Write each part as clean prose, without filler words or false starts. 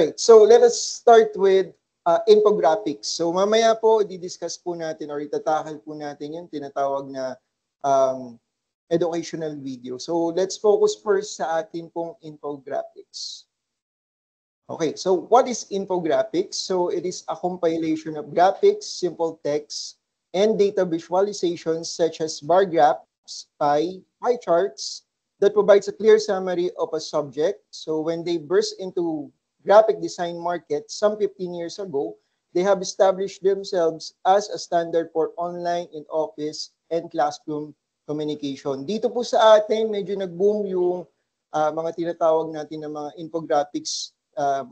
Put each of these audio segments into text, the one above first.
Alright, so let us start with infographics. So mamaya po, di-discuss po natin or itatakal po natin yung tinatawag na um, educational video. So let's focus first sa atin pong infographics. Okay, so what is infographics? So it is a compilation of graphics, simple text, and data visualizations such as bar graphs, pie charts that provides a clear summary of a subject. So when they burst into graphic design market some 15 years ago, they have established themselves as a standard for online and office and classroom communication. Dito po sa atin, medyo nag-boom yung mga tinatawag natin na mga infographics,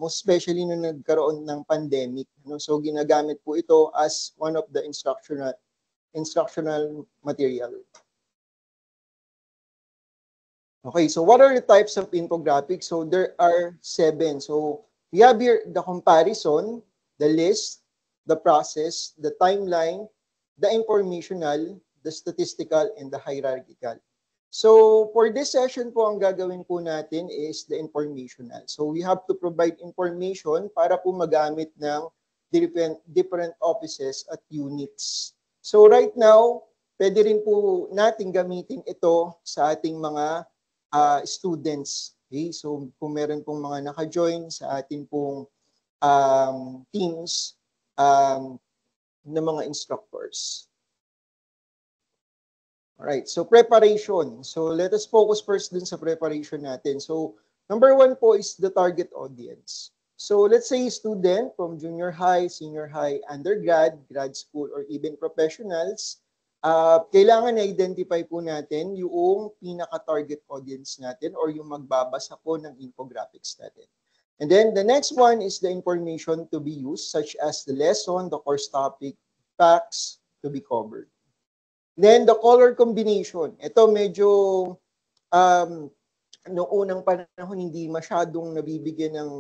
most especially nung nagkaroon ng pandemic. No? So ginagamit po ito as one of the instructional material. Okay, so what are the types of infographics? So there are 7. So we have here the comparison, the list, the process, the timeline, the informational, the statistical, and the hierarchical. So for this session po, ang gagawin po natin is the informational. So we have to provide information para po magamit ng different offices at units. So right now, pwede rin po natin gamitin ito sa ating mga students. Okay? So kung meron pong mga naka-join sa ating pong teams ng mga instructors. Alright, so preparation. So let us focus first dun sa preparation natin. So number 1 po is the target audience. So let's say student from junior high, senior high, undergrad, grad school, or even professionals, kailangan na-identify po natin yung pinaka-target audience natin or yung magbabasa po ng infographics natin. And then the next one is the information to be used such as the lesson, the course topic, facts to be covered. Then the color combination. Ito medyo noong unang panahon hindi masyadong nabibigyan ng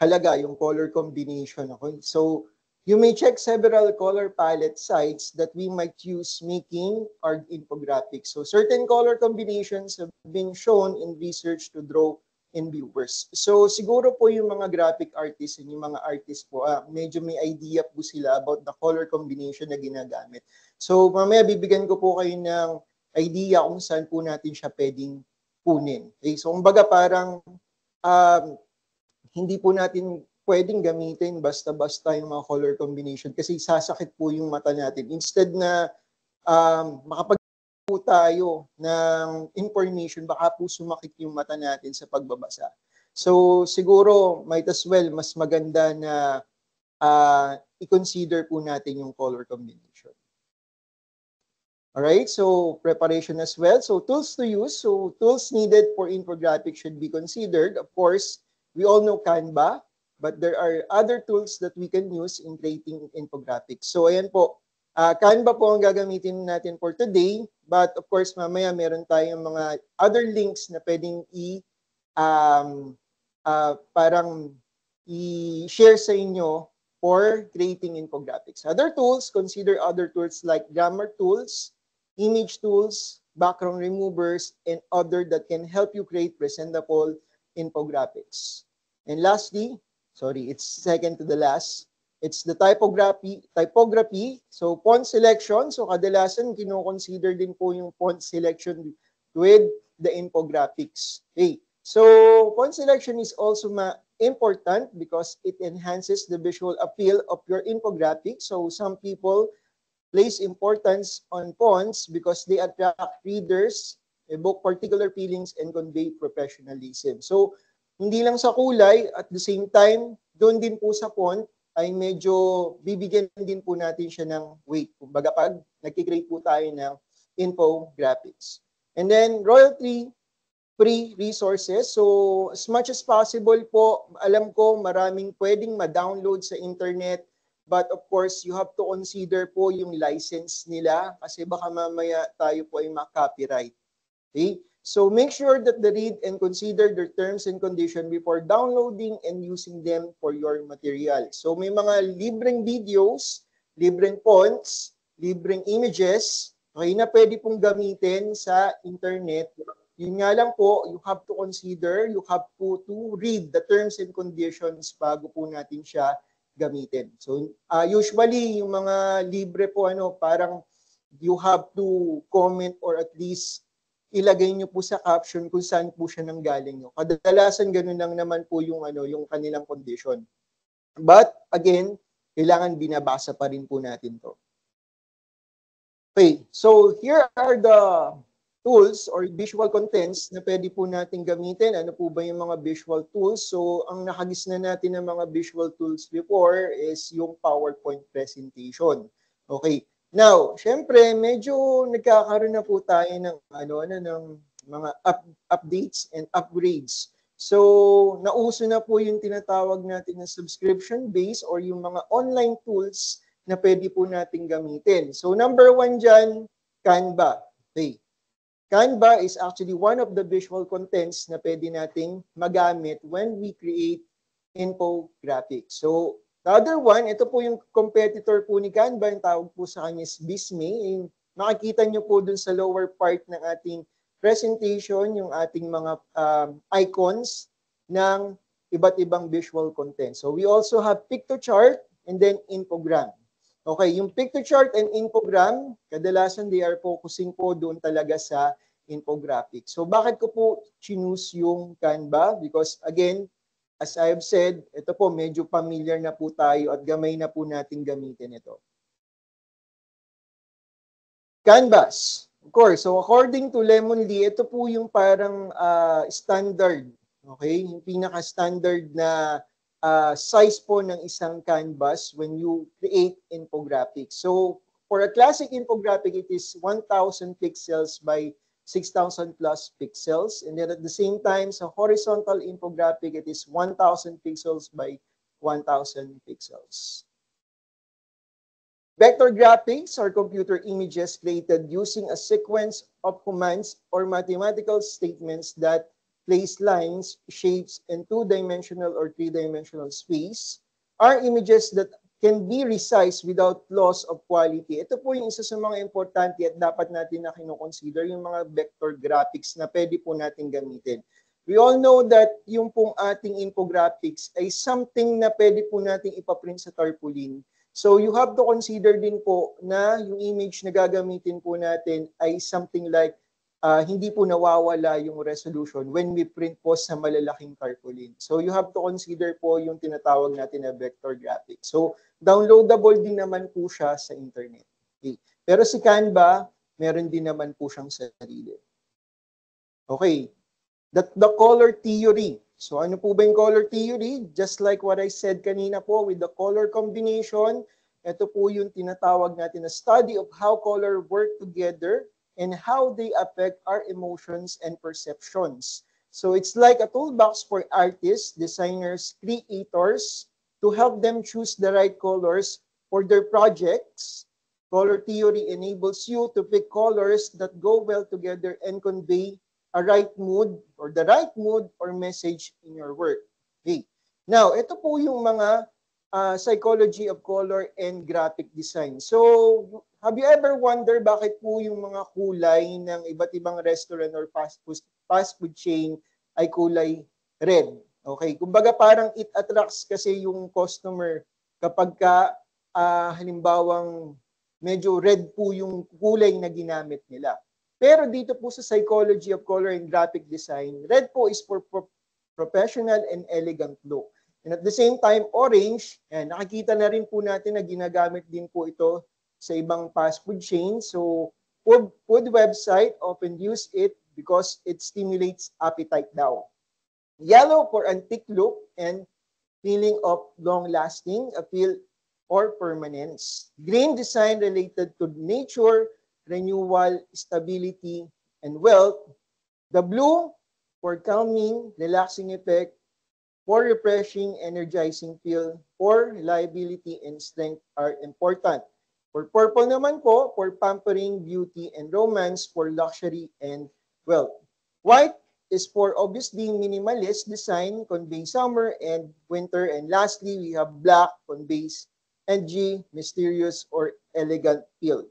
halaga yung color combination. Okay? So you may check several color palette sites that we might use making our infographics. So certain color combinations have been shown in research to draw in viewers. So siguro po yung mga graphic artists and yung mga artists po, medyo may idea po sila about the color combination na ginagamit. So mamaya bibigyan ko po kayo ng idea kung saan po natin siya pwedeng kunin. Okay? So kumbaga parang hindi po natin pwedeng gamitin basta-basta yung mga color combination kasi sasakit po yung mata natin. Instead na makapag po tayo ng information, baka po sumakit yung mata natin sa pagbabasa. So siguro might as well mas maganda na i-consider po natin yung color combination. Alright, so preparation as well. So tools to use. So tools needed for infographic should be considered. Of course, we all know Canva, but there are other tools that we can use in creating infographics. So ayan po, Canva po ang gagamitin natin for today, but of course mamaya meron tayong mga other links na pwedeng parang i-share sa inyo for creating infographics. Other tools, consider other tools like grammar tools, image tools, background removers, and other that can help you create presentable infographics. And lastly, sorry, it's second to the last, it's the typography. So font selection, so kadalasan kino-consider din po yung font selection with the infographics. Okay. So font selection is also important because it enhances the visual appeal of your infographic. So some people place importance on fonts because they attract readers, evoke particular feelings, and convey professionalism. So hindi lang sa kulay, at the same time, doon din po sa font ay medyo bibigyan din po natin siya ng weight. Kumbaga pag nagkikreate po tayo ng infographics. And then royalty-free resources. So as much as possible po, alam ko maraming pwedeng ma-download sa internet, but of course, you have to consider po yung license nila kasi baka mamaya tayo po ay ma-copyright. Okay? So make sure that they read and consider their terms and conditions before downloading and using them for your material. So may mga libreng videos, libreng fonts, libreng images, okay, na pwede pong gamitin sa internet Yun nga lang po, you have to consider, you have to read the terms and conditions bago po natin siya gamitin. So usually yung mga libre po parang you have to comment or at least ilagay nyo po sa caption kung saan po siya nanggaling nyo. Kadalasan ganun lang naman po yung yung kanilang condition. But again, kailangan binabasa pa rin po natin to. Okay, so here are the tools or visual contents na pwede po natin gamitin. Ano po ba yung mga visual tools? So, ang nakagisna natin ng mga visual tools before is yung PowerPoint presentation. Okay. Now, syempre, medyo nagkakaroon na po tayo ng ng mga updates and upgrades. So, nauso na po yung tinatawag natin na subscription base or yung mga online tools na pwede po natin gamitin. So, number one dyan, Canva. Okay. Canva is actually one of the visual contents na pwede nating magamit when we create infographics. So, the other one, ito po yung competitor po ni Canva, yung tawag po sa kanya is Visme. Makikita nyo po dun sa lower part ng ating presentation, yung ating mga icons ng iba't ibang visual content. So, we also have Pictochart and then Infogram. Okay, yung Pictochart and Infogram, kadalasan they are focusing po doon talaga sa infographics. So bakit ko po choose yung Canva? Because again, as I have said, ito po medyo familiar na po tayo at gamay na po natin gamitin ito. Canvas. Of course, so according to Lemonly, ito po yung parang standard. Okay, yung pinaka-standard na size po ng isang canvas when you create infographics. So, for a classic infographic, it is 1,000 pixels by 6,000 plus pixels. And then at the same time, sa horizontal infographic, it is 1,000 pixels by 1,000 pixels. Vector graphics are computer images created using a sequence of commands or mathematical statements that place lines, shapes, and two-dimensional or three-dimensional space are images that can be resized without loss of quality. Ito po yung isa sa mga importante at dapat natin na kino-consider yung mga vector graphics na pwede po natin gamitin. We all know that yung pong ating infographics ay something na pwede po natin ipaprint sa tarpaulin. So you have to consider din po na yung image na gagamitin po natin ay something like hindi po nawawala yung resolution when we print po sa malalaking tarpaulin. So you have to consider po yung tinatawag natin na vector graphics. So downloadable din naman po siya sa internet. Okay. Pero si Canva, meron din naman po siyang sarili. Okay. The color theory. So ano po ba yung color theory? Just like what I said kanina po with the color combination, ito po yung tinatawag natin na study of how color work together and how they affect our emotions and perceptions. So it's like a toolbox for artists, designers, creators to help them choose the right colors for their projects. Color theory enables you to pick colors that go well together and convey a right mood or the right mood or message in your work. Okay. Now, ito po yung mga psychology of color and graphic design. So, have you ever wondered bakit po yung mga kulay ng iba't ibang restaurant or fast food chain ay kulay red? Okay, kumbaga parang it attracts kasi yung customer kapag ka halimbawang medyo red po yung kulay na ginamit nila. Pero dito po sa psychology of color and graphic design, red po is for professional and elegant look. And at the same time, orange, nakikita na rin po natin na ginagamit din po ito sa ibang fast food chains. So, food website often use it because it stimulates appetite daw. Yellow for antique look and feeling of long-lasting appeal or permanence. Green design related to nature, renewal, stability, and wealth. The blue for calming, relaxing effect, for refreshing, energizing feel, for reliability and strength are important. For purple naman po, for pampering, beauty, and romance, for luxury and wealth. White is for obviously minimalist design, conveying summer and winter. And lastly, we have black, conveys edgy, mysterious, or elegant feel.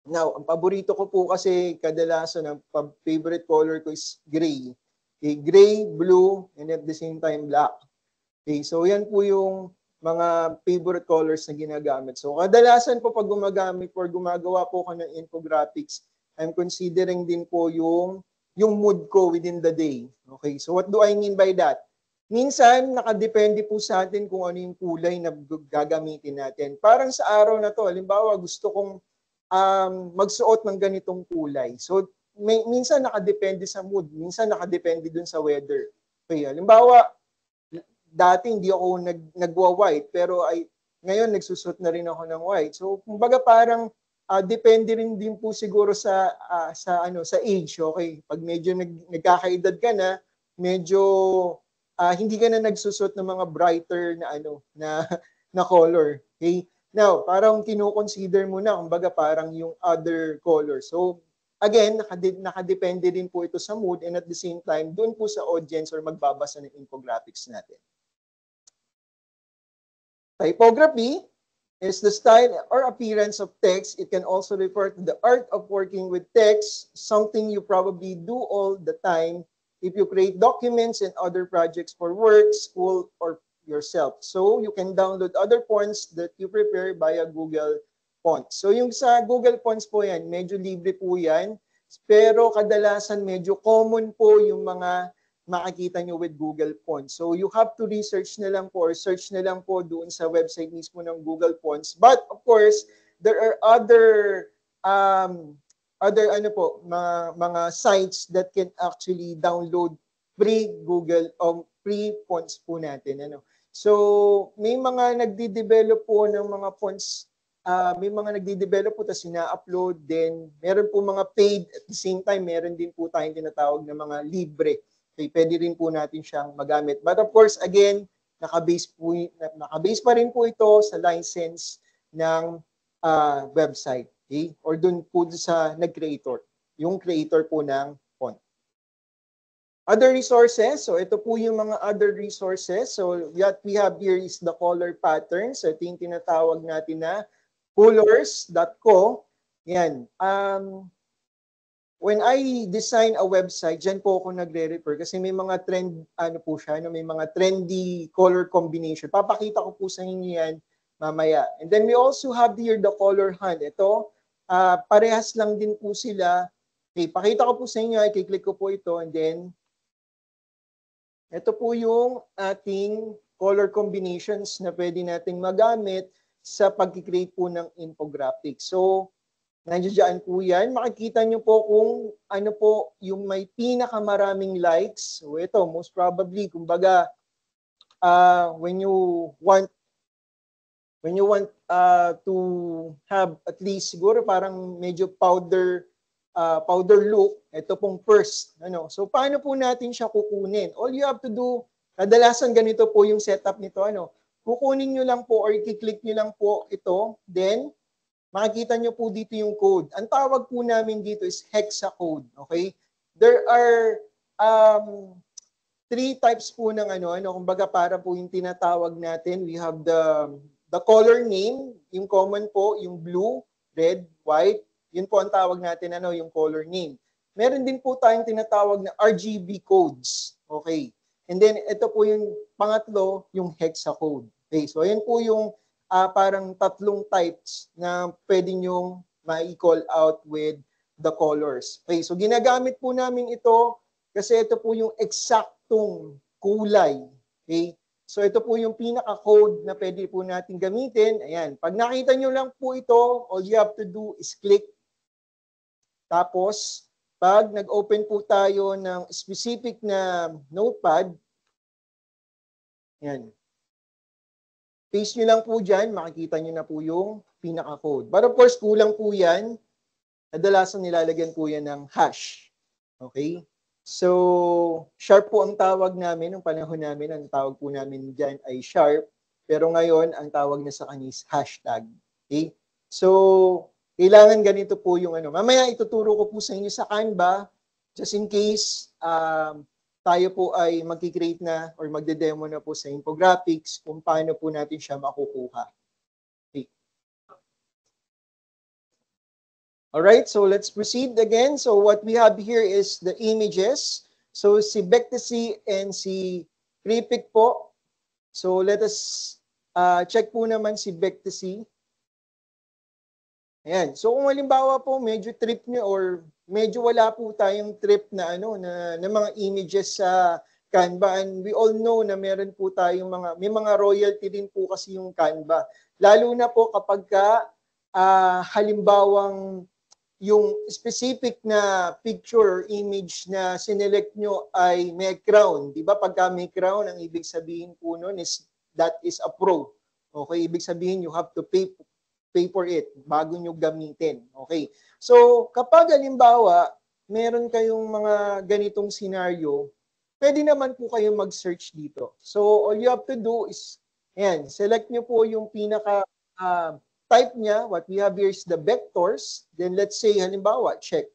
Now, ang paborito ko po kasi kadalasan ang favorite color ko is gray. Okay, gray, blue, and at the same time black. Okay, so yan po yung mga favorite colors na ginagamit. So kadalasan po pag gumagamit or gumagawa po ko ng infographics, I'm considering din po yung mood ko within the day. Okay, so what do I mean by that? Minsan, nakadepende po sa atin kung ano yung kulay na gagamitin natin. Parang sa araw na to, halimbawa gusto kong magsuot ng ganitong kulay. So, minsan nakadepende sa mood, minsan nakadepende dun sa weather. Okay, halimbawa, dati hindi ako nagwa-white, pero ngayon nagsusot na rin ako ng white. So, kumbaga parang depende rin din po siguro sa age, okay? Pag medyo nagkakaedad ka na, medyo hindi ka na nagsusot ng mga brighter na color, okay? Now, parang kino-consider mo na kumbaga parang yung other color. So, again, nakadepende din po ito sa mood and at the same time, doon po sa audience or magbabasa ng infographics natin. Typography is the style or appearance of text. It can also refer to the art of working with text, something you probably do all the time if you create documents and other projects for work, school, or yourself. So you can download other fonts that you prepare via Google Fonts. So yung sa Google Fonts po yan, medyo libre po yan. Pero kadalasan medyo common po yung mga makikita nyo with Google Fonts. So you have to research na lang po or search na lang po doon sa website mismo ng Google Fonts. But of course, there are other mga sites that can actually download free Google free fonts po natin. So may mga nagde-develop po ng mga fonts, may mga nagde-develop po tapos ina-upload, then meron po mga paid, at the same time meron din po tayong tinatawag na mga libre. Okay, pwede rin po natin siyang magamit. But of course, again, naka-base pa rin po ito sa license ng website. Okay? Or dun po sa nag-creator, yung creator po ng font. Other resources, so ito po yung mga other resources. So what we have here is the color patterns. So ito yung tinatawag natin na colors.co. Yan. When I design a website, dyan po ako nagre-refer kasi may mga trend, po siya, may mga trendy color combination. Papakita ko po sa inyo yan mamaya. And then we also have here the color hunt. Ito, parehas lang din po sila. Okay, pakita ko po sa inyo, i-click ko po ito, and then ito po yung ating color combinations na pwede nating magamit sa pag-create po ng infographics. So, nandiyan po yan. Makikita nyo po kung ano po yung may pinakamaraming likes. So ito, most probably, kumbaga, when you want to have at least siguro parang medyo powder look, ito pong first. So paano po natin siya kukunin? All you have to do, kadalasan ganito po yung setup nito. Kukunin nyo lang po or i-click nyo lang po ito, then makikita nyo po dito yung code. Ang tawag po namin dito is hexa code. Okay? There are 3 types po ng kumbaga para po yung tinatawag natin. We have the color name, yung common po, yung blue, red, white. Yun po ang tawag natin, yung color name. Meron din po tayong tinatawag na RGB codes. Okay? And then, ito po yung pangatlo, yung hexa code. Okay? So, ayan po yung parang 3 types na pwede nyong ma-call out with the colors. Okay, so ginagamit po namin ito kasi ito po yung eksaktong kulay. Okay, so ito po yung pinaka-code na pwede po natin gamitin. Ayan, pag nakita nyo lang po ito, all you have to do is click. Tapos, pag nag-open po tayo ng specific na notepad, ayan, paste nyo lang po dyan, makikita nyo na po yung pinaka-code. But of course, kulang po yan. Kadalasan nilalagyan po yan ng hash. Okay? So, sharp po ang tawag namin, nung panahon namin, ang tawag po namin dyan ay sharp. Pero ngayon, ang tawag na sa kanya is hashtag. Okay? So, kailangan ganito po yung Mamaya ituturo ko po sa inyo sa Canva, just in case, tayo po ay mag-create na or magde-demo na po sa infographics kung paano po natin siya makukuha. Okay. All right, so let's proceed again. So what we have here is the images. So si Bectesi and si Kripik po. So let us check po naman si Bectesi. Ayan. So kung halimbawa po medyo trip nyo or medyo wala po tayong trip na na mga images sa Canva, and we all know na meron po tayong may mga royalty din po kasi yung Canva. Lalo na po kapag halimbawang yung specific na picture or image na sinelect nyo ay may crown. Di ba? Pagka may crown, ang ibig sabihin po nun is that is a pro. Okay? Ibig sabihin you have to pay for it bago nyo gamitin. Okay? So, kapag halimbawa, meron kayong mga ganitong scenario, pwede naman po kayong mag-search dito. So, all you have to do is, ayan, select nyo po yung pinaka type niya. What we have here is the vectors. Then let's say, halimbawa, check.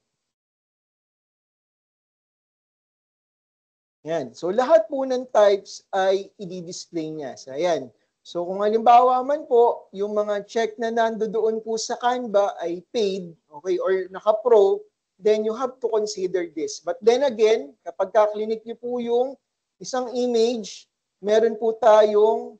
Yan. So lahat po ng types ay i-display niya. So ayan. So kung halimbawa man po, yung mga check na nandoon po sa Canva ay paid, okay, or naka-pro, then you have to consider this. But then again, kapag ka-clinic niyo po yung isang image, meron po tayong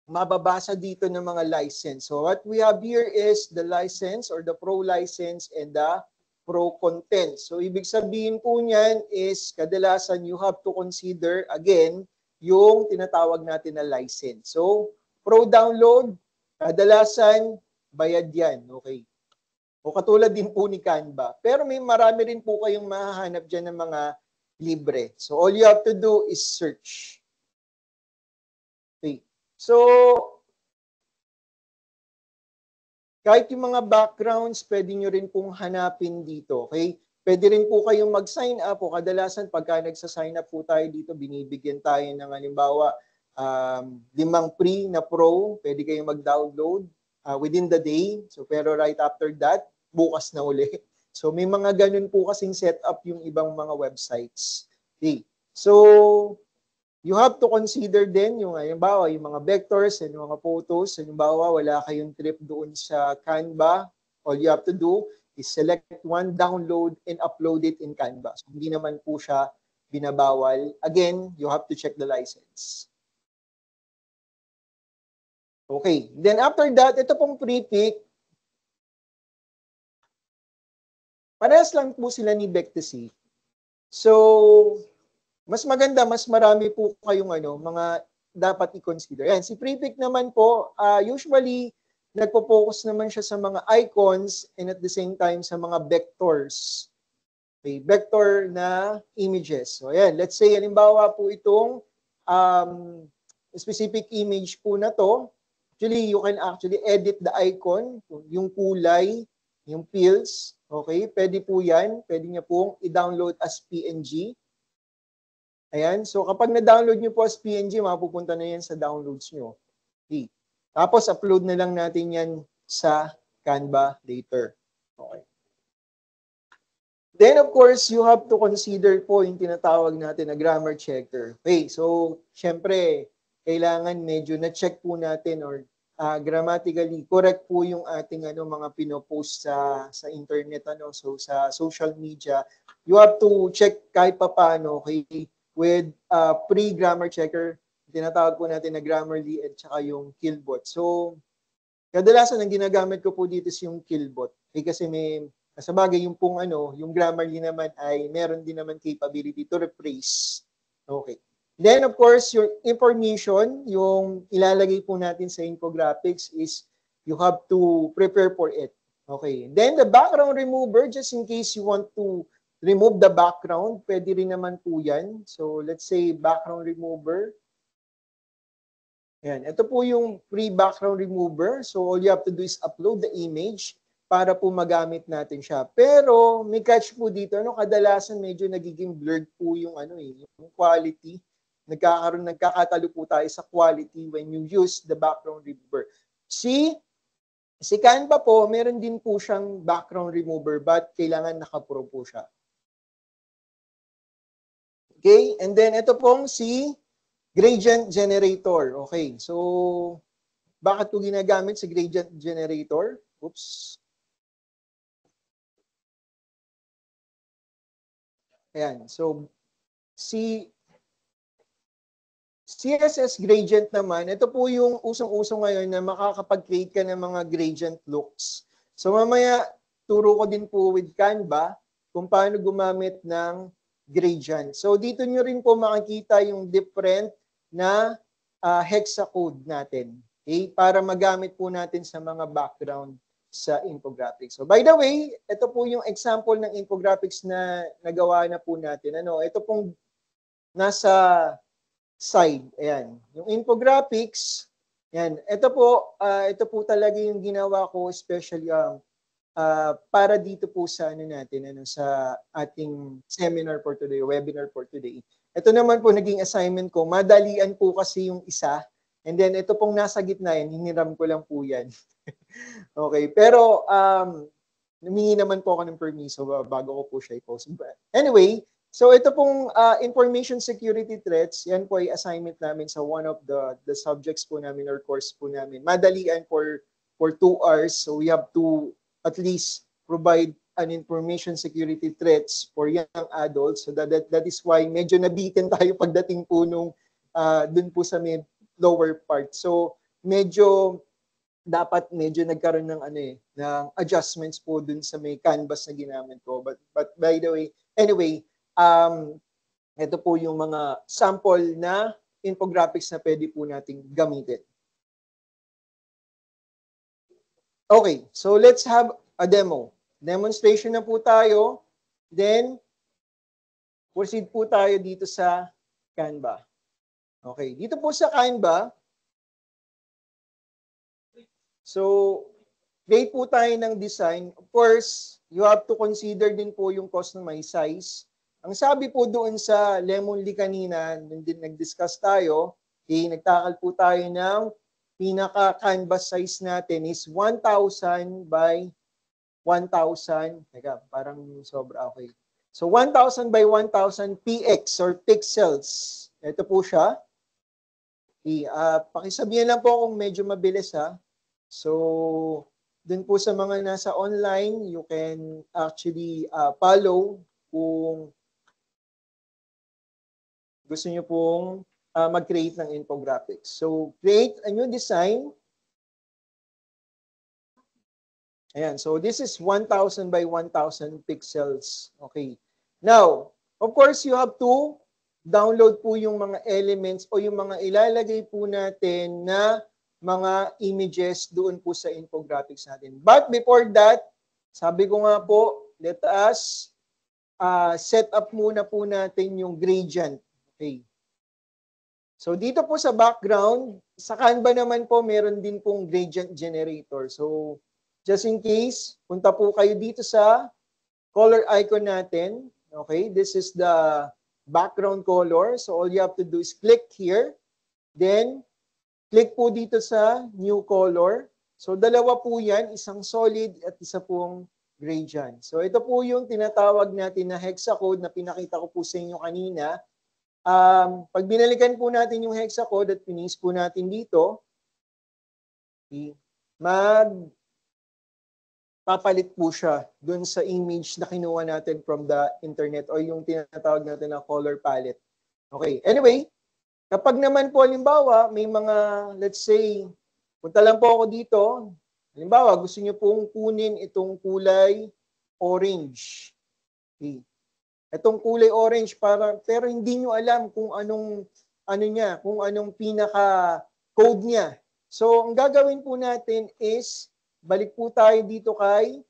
mababasa dito ng mga license. So what we have here is the license or the pro license and the pro content. So ibig sabihin po niyan is kadalasan you have to consider again yung tinatawag natin na license. So pro download, kadalasan bayad yan. Okay. O katulad din po ni Canva. Pero may marami rin po kayong mahahanap dyan ng mga libre. So all you have to do is search. Okay. So, kahit yung mga backgrounds, pwede nyo rin pong hanapin dito. Okay? Pwede rin po kayong mag-sign up o kadalasan pagka nagsa-sign up po tayo dito, binibigyan tayo ng halimbawa 5 free na pro, pwede kayong mag-download within the day. So, pero right after that, bukas na uli. So, may mga ganun po kasing setup yung ibang mga websites. Okay. So, you have to consider din yung halimbawa yung mga vectors and yung mga photos. Halimbawa wala kayong trip doon sa Canva, all you have to do is select one, download, and upload it in Canva. So hindi naman po siya binabawal. Again, you have to check the license. Okay. Then after that, ito pong pre-pick. Parehas lang po sila ni Bectesi. So, mas maganda, mas marami po kayong mga dapat i-consider. Yan, si Prepic naman po, usually, nagpo-focus naman siya sa mga icons and at the same time sa mga vectors. Okay, vector na images. So, ayan, let's say, halimbawa po itong specific image po na to. Actually, you can actually edit the icon, yung kulay, yung fields. Okay, pwede po yan. Pwede niya pong i-download as PNG. Ayan. So, kapag na-download nyo po as PNG, mapupunta na yan sa downloads nyo. Okay. Tapos, upload na lang natin yan sa Canva later. Okay. Then, of course, you have to consider po yung tinatawag natin na grammar checker. Okay. So, syempre, kailangan medyo na-check po natin or grammatically correct po yung ating mga pinopost sa internet, so sa social media. You have to check kahit paano, okay, with pre-grammar checker, tinatawag po natin na Grammarly at saka yung Killbot. So, kadalasan ang ginagamit ko po dito is yung Killbot. Kasi may, sa bagay yung pong yung Grammarly naman ay meron din naman capability to rephrase. Okay. Then, of course, your information, yung ilalagay po natin sa infographics is you have to prepare for it. Okay. Then, the background remover, just in case you want to remove the background, pwede rin naman po yan. So, let's say background remover. Ayan. Ito po yung free background remover. So, all you have to do is upload the image para po magamit natin siya. Pero, may catch po dito. Kadalasan medyo nagiging blurred po yung yung quality. Nagkakatalo po tayo sa quality when you use the background remover. Si Canva po, meron din po siyang background remover but kailangan naka-pro po siya. Okay, and then ito pong si gradient generator. Okay, so bakit po ginagamit si gradient generator? Oops. Ayan. So, si CSS gradient naman, ito po yung usong-uso ngayon na makakapag-create ka ng mga gradient looks. So mamaya, turo ko din po with Canva kung paano gumamit ng gradient. So dito nyo rin po makikita yung different na hexacode natin. Okay? Para magamit po natin sa mga background sa infographics. So by the way, ito po yung example ng infographics na nagawa na po natin. Ito pong nasa side. Ayan. Yung infographics, yan. Ito po talaga yung ginawa ko, especially para dito po sa natin, sa ating seminar for today, webinar for today. Ito naman po naging assignment ko. Madalian po kasi yung isa. And then ito pong nasa gitna yan, hiniram ko lang po yan. Okay. Pero humingi naman po ako ng permiso bago ko po siya i-post. Anyway, so ito pong information security threats, yan po ay assignment namin sa one of the subjects po namin or course po namin. Madalian for 2 hours, so we have to at least provide an information security threats for young adults. So that is why medyo nabitin tayo pagdating po nung dun po sa lower part. So medyo nagkaroon ng ng adjustments po dun sa may canvas na ginamit ko. But by the way, anyway, ito po yung mga sample na infographics na pwede po nating gamitin. Okay, so let's have a demo. Demonstration na po tayo. Then, proceed po tayo dito sa Canva. Okay, dito po sa Canva, so, create po tayo ng design. Of course, you have to consider din po yung customized size. Ang sabi po doon sa Lemonly kanina, din nag-discuss tayo, okay, nagtakal po tayo ng pinaka-canvas size natin is 1,000 by 1,000. Teka, parang sobra, okay. So, 1,000 by 1,000 px or pixels. Ito po siya. Okay, pakisabihan lang po kung medyo mabilis ha. So, dun po sa mga nasa online, you can actually follow kung gusto nyo pong mag-create ng infographics. So, create a new design. Ayan. So, this is 1,000 by 1,000 pixels. Okay. Now, of course, you have to download po yung mga elements o yung mga ilalagay po natin na mga images doon po sa infographics natin. But before that, sabi ko nga po, let us set up muna po natin yung gradient. Okay. So dito po sa background, sa Canva naman po, meron din pong gradient generator. So just in case, punta po kayo dito sa color icon natin. Okay, this is the background color. So all you have to do is click here. Then, click po dito sa new color. So dalawa po yan, isang solid at isa pong gradient. So ito po yung tinatawag natin na hexacode na pinakita ko po sa inyo kanina. Pag binalikan po natin yung hexacode at pinis po natin dito, papalit po siya dun sa image na kinuha natin from the internet o yung tinatawag natin na color palette. Okay, anyway, kapag naman po halimbawa may mga, let's say, punta lang po ako dito, halimbawa gusto niyo pong kunin itong kulay orange. Okay. Itong kulay orange pero hindi niyo alam kung anong kung anong pinaka code niya. So ang gagawin po natin is balik po tayo dito kay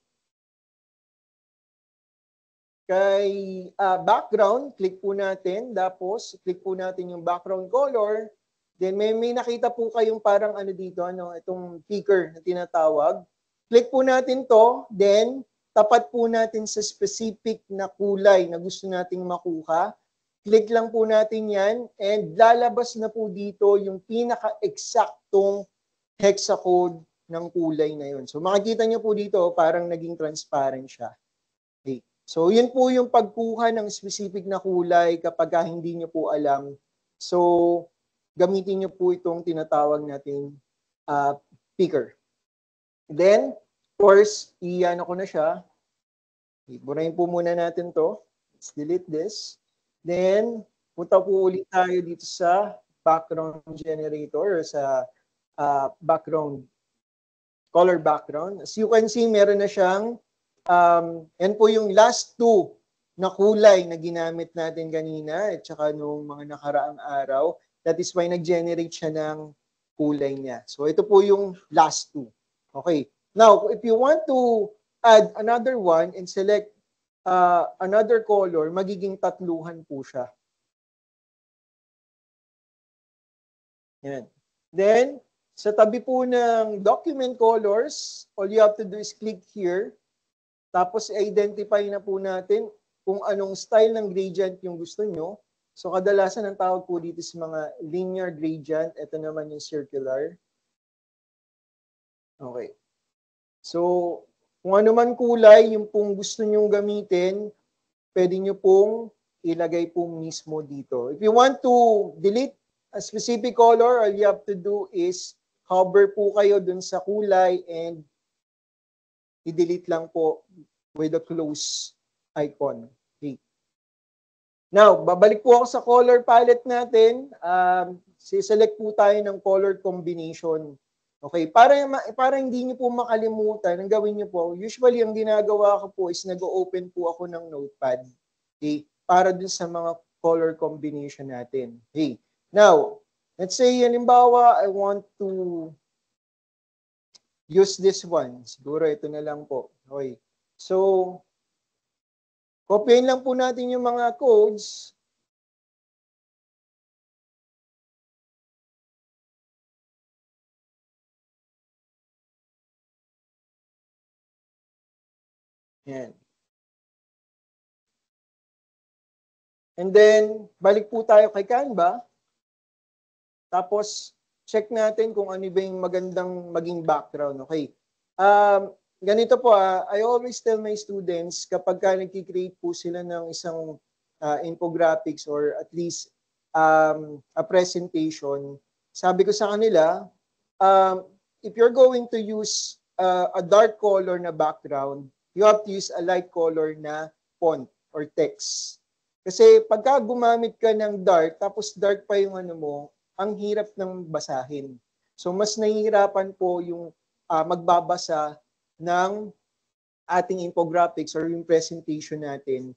background, click po natin, tapos click po natin yung background color. Then may nakita po kayong parang dito, itong picker na tinatawag. Click po natin to, then tapat po natin sa specific na kulay na gusto nating makuha. Click lang po natin yan and lalabas na po dito yung pinaka-eksaktong hexacode ng kulay na yun. So makikita nyo po dito, parang naging transparent siya. Okay. So yun po yung pagkuha ng specific na kulay kapag hindi nyo po alam. So gamitin nyo po itong tinatawag nating picker. Then, of course, iyan ko na siya. Iburahin po muna natin to. Let's delete this. Then, punta po ulit tayo dito sa background generator or sa background, color background. As you can see, meron na siyang, yan po yung last two na kulay na ginamit natin kanina at saka nung mga nakaraang araw. That is why nag-generate siya ng kulay niya. So, ito po yung last two. Okay. Now, if you want to add another one and select another color, magiging tatluhan po siya. Yan. Then, sa tabi po ng document colors, all you have to do is click here. Tapos, identify na po natin kung anong style ng gradient yung gusto nyo. So, kadalasan ang tawag po dito sa mga linear gradient. Ito naman yung circular. Okay. So, kung ano man kulay, yung pong gusto nyong gamitin, pwede nyo pong ilagay po mismo dito. If you want to delete a specific color, all you have to do is hover po kayo dun sa kulay and i-delete lang po with the close icon. Okay. Now, babalik po ako sa color palette natin. Siselect po tayo ng color combination. Okay, para hindi niyo po makalimutan, ang gawin niyo po, usually ang ginagawa ko po is nag-open po ako ng notepad. Okay, para dun sa mga color combination natin. Okay, now, let's say, halimbawa, I want to use this one. Siguro ito na lang po. Okay, so, copyin lang po natin yung mga codes. Yan. And then, balik po tayo kay Canva. Tapos, check natin kung ano ba yung magandang maging background. Okay. Ganito po, I always tell my students, kapag nag-create po sila ng isang infographics or at least a presentation, sabi ko sa kanila, if you're going to use a dark color na background, you have to use a light color na font or text. Kasi pagka gumamit ka ng dark, tapos dark pa yung ano mo, ang hirap ng basahin. So mas nahihirapan po yung magbabasa ng ating infographics or yung presentation natin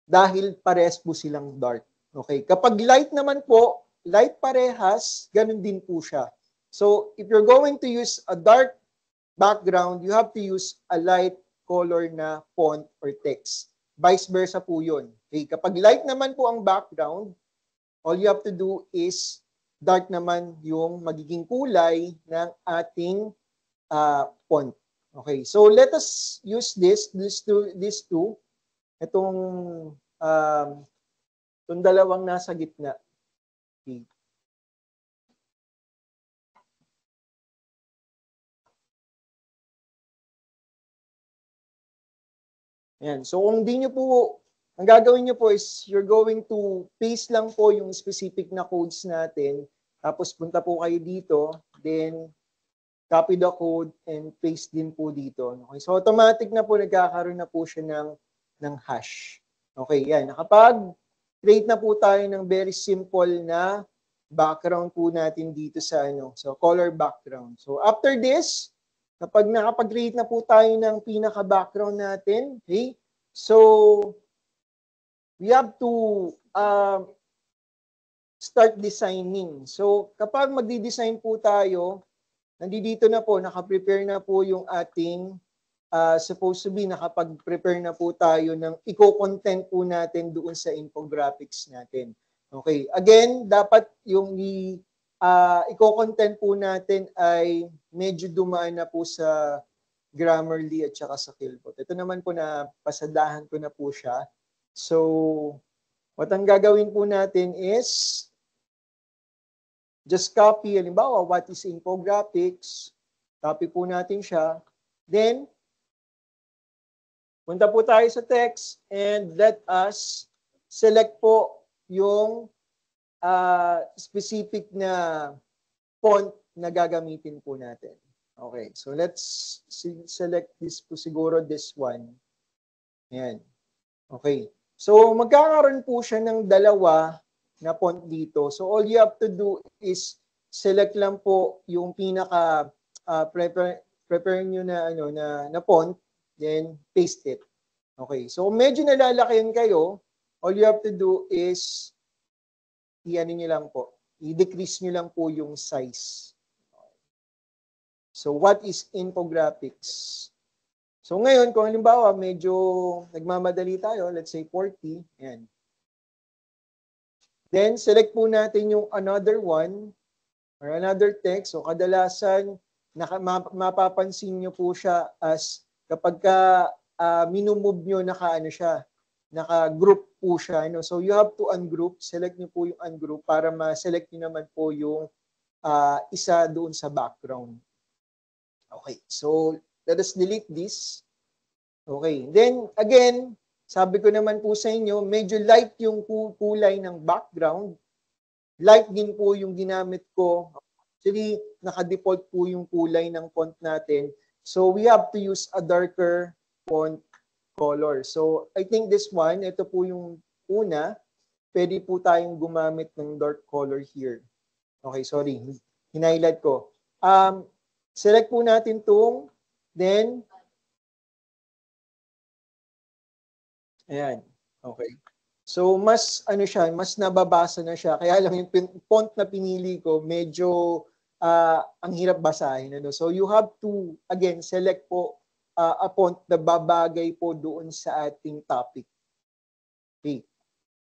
dahil parehas po silang dark. Okay? Kapag light naman po, light parehas, ganun din po siya. So if you're going to use a dark background, you have to use a light color na font or text. Vice versa po yun. Okay? Kapag light naman po ang background, all you have to do is dark naman yung magiging kulay ng ating font. Okay, so let us use these two. Itong dalawang nasa gitna. Okay. Yan. So kung di nyo po, ang gagawin nyo po is you're going to paste lang po yung specific na codes natin. Tapos punta po kayo dito. Then copy the code and paste din po dito. Okay? So automatic na po nagkakaroon na po siya ng hash. Okay, yan. Nakapag-create na po tayo ng very simple na background po natin dito sa so color background. So after this, kapag nakapag-create na po tayo ng pinaka-background natin, okay? So we have to start designing. So kapag magdi-design po tayo, nandito na po, naka-prepare na po yung ating supposed to be, nakapag-prepare na po tayo ng i-content po natin doon sa infographics natin. Okay. Again, dapat yung i-content po natin ay medyo dumaan na po sa Grammarly at saka sa Killbot. Ito naman po na pasadahan ko na po siya. So, what ang gagawin po natin is just copy, halimbawa, what is infographics. Copy po natin siya. Then, punta po tayo sa text and let us select po yung specific na font na gagamitin po natin. Okay, so let's select this po siguro, this one. Ayan. Okay. So, magkakaroon po siya ng dalawa na font dito. So, all you have to do is select lang po yung pinaka prepare nyo na, na font, then paste it. Okay. So, medyo nalalakihan kayo, all you have to do is i-ano nyo lang po, i-decrease nyo lang po yung size. So, what is infographics? So, ngayon, kung halimbawa, medyo nagmamadali tayo, let's say 40, yan. Then, select po natin yung another one or another text. So, kadalasan, mapapansin nyo po siya as kapag ka minumove nyo, naka-group po siya. So, you have to ungroup. Select nyo po yung ungroup para ma-select nyo naman po yung isa doon sa background. Okay, so let us delete this. Okay, then again, sabi ko naman po sa inyo, medyo light yung kulay ng background. Light din po yung ginamit ko. Actually, naka-default po yung kulay ng font natin. So we have to use a darker font color. So I think this one, ito po yung una. Pwede po tayong gumamit ng dark color here. Okay, sorry. Hinighlight ko. Select po natin itong, then, ayan, okay. So, mas nababasa na siya. Kaya lang yung font na pinili ko, medyo ang hirap basahin. So, you have to, again, select po a font na babagay po doon sa ating topic. Okay.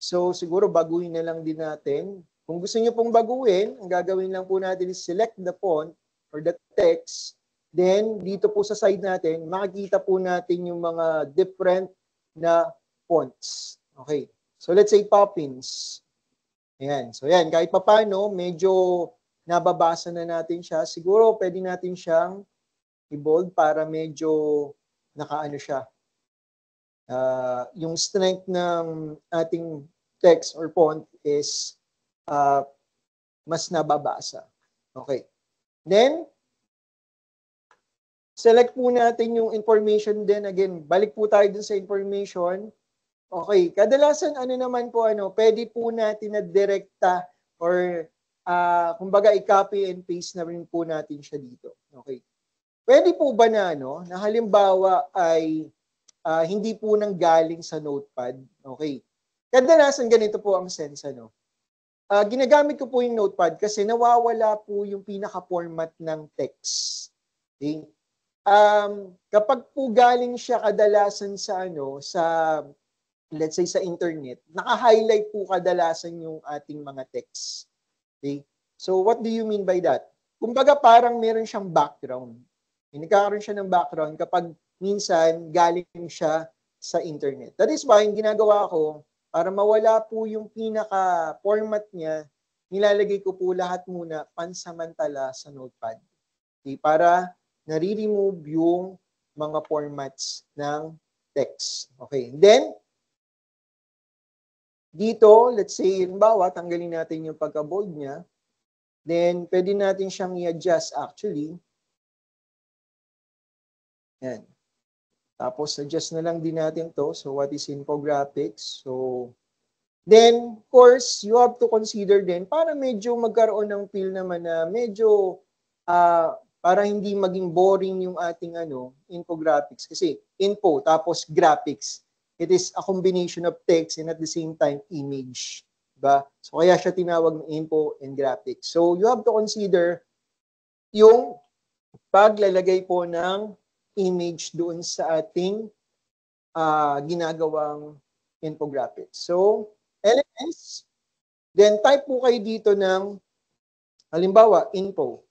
So, siguro baguhin na lang din natin. Kung gusto niyo pong baguhin, ang gagawin lang po natin is select the font or the text. Then, dito po sa side natin, makikita po natin yung mga different na fonts. Okay. So, let's say Poppins. Ayan. So, yan. Kahit papano, medyo nababasa na natin siya. Siguro, pwede natin siyang i-bold para medyo nakaano siya. Yung strength ng ating text or font is mas nababasa. Okay. Then, select po natin yung information din. Again, balik po tayo dun sa information. Okay. Kadalasan, pwede po natin na direkta or kumbaga i-copy and paste na rin po natin siya dito. Okay. Pwede po ba na halimbawa ay hindi po nang galing sa notepad? Okay. Kadalasan ganito po ang sense, ginagamit ko po yung notepad kasi nawawala po yung pinaka-format ng text. Okay? Kapag po galing siya kadalasan sa let's say sa internet, naka-highlight po kadalasan yung ating mga text. Okay? So what do you mean by that? Kumbaga parang meron siyang background. Nagkakaroon siya ng background kapag minsan galing siya sa internet. That is why yung ginagawa ko, para mawala po yung pinaka-format niya, nilalagay ko po lahat muna pansamantala sa notepad. Okay? Para nare-remove yung mga formats ng text. Okay. Then, dito, let's say, halimbawa, tanggalin natin yung pagka-bold niya. Then, pwede natin siyang i-adjust actually. Yan. Tapos, adjust na lang din natin to. So, what is infographics? So, then, of course, you have to consider din para medyo magkaroon ng feel naman na medyo para hindi maging boring yung ating infographics. Kasi info tapos graphics. It is a combination of text and at the same time image. Diba? So, kaya siya tinawag ng info and graphics. So, you have to consider yung paglalagay po ng image doon sa ating ginagawang infographics. So, elements, then type po kayo dito ng, halimbawa, info,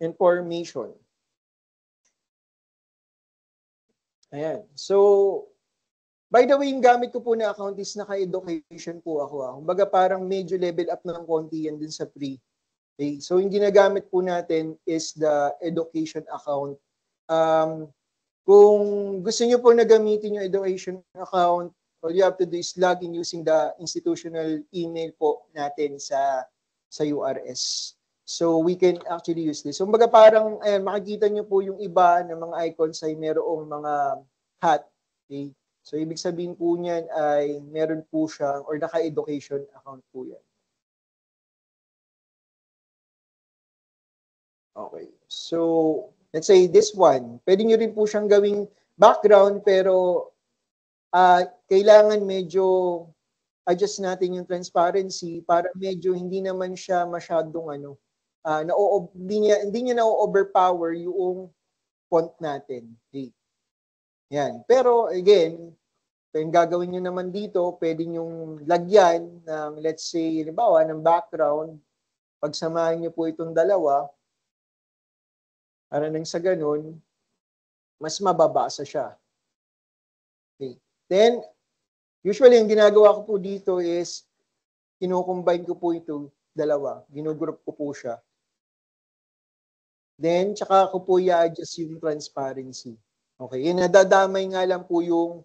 information. Ayan. So, by the way, yung gamit ko po na account is naka-education po ako. Kumbaga parang medyo level up ng konti yan din sa free. Okay? So, yung ginagamit po natin is the education account. Kung gusto niyo po na gamitin yung education account, all you have to do is log in using the institutional email po natin sa URS. So, we can actually use this. So, baga parang, ayan, makikita niyo po yung iba ng mga icons ay merong mga hat. Okay? So, ibig sabihin po niyan ay meron po siyang or naka-education account po yan. Okay. So, let's say this one. Pwede nyo rin po siyang gawing background pero kailangan medyo adjust natin yung transparency para medyo hindi naman siya masyadong hindi niya na-overpower yung font natin. Okay. Yan. Pero again, yung gagawin nyo naman dito, pwede nyong lagyan ng, let's say, halimbawa, ng background. Pagsamahin nyo po itong dalawa, para nang sa ganun, mas mababasa siya. Okay. Then, usually, ang ginagawa ko po dito is, kinukombine ko po ito, dalawa. Ginugroup ko po siya. Then, tsaka ko po i-adjust yung transparency. Okay. Yung nadadamay nga lang po yung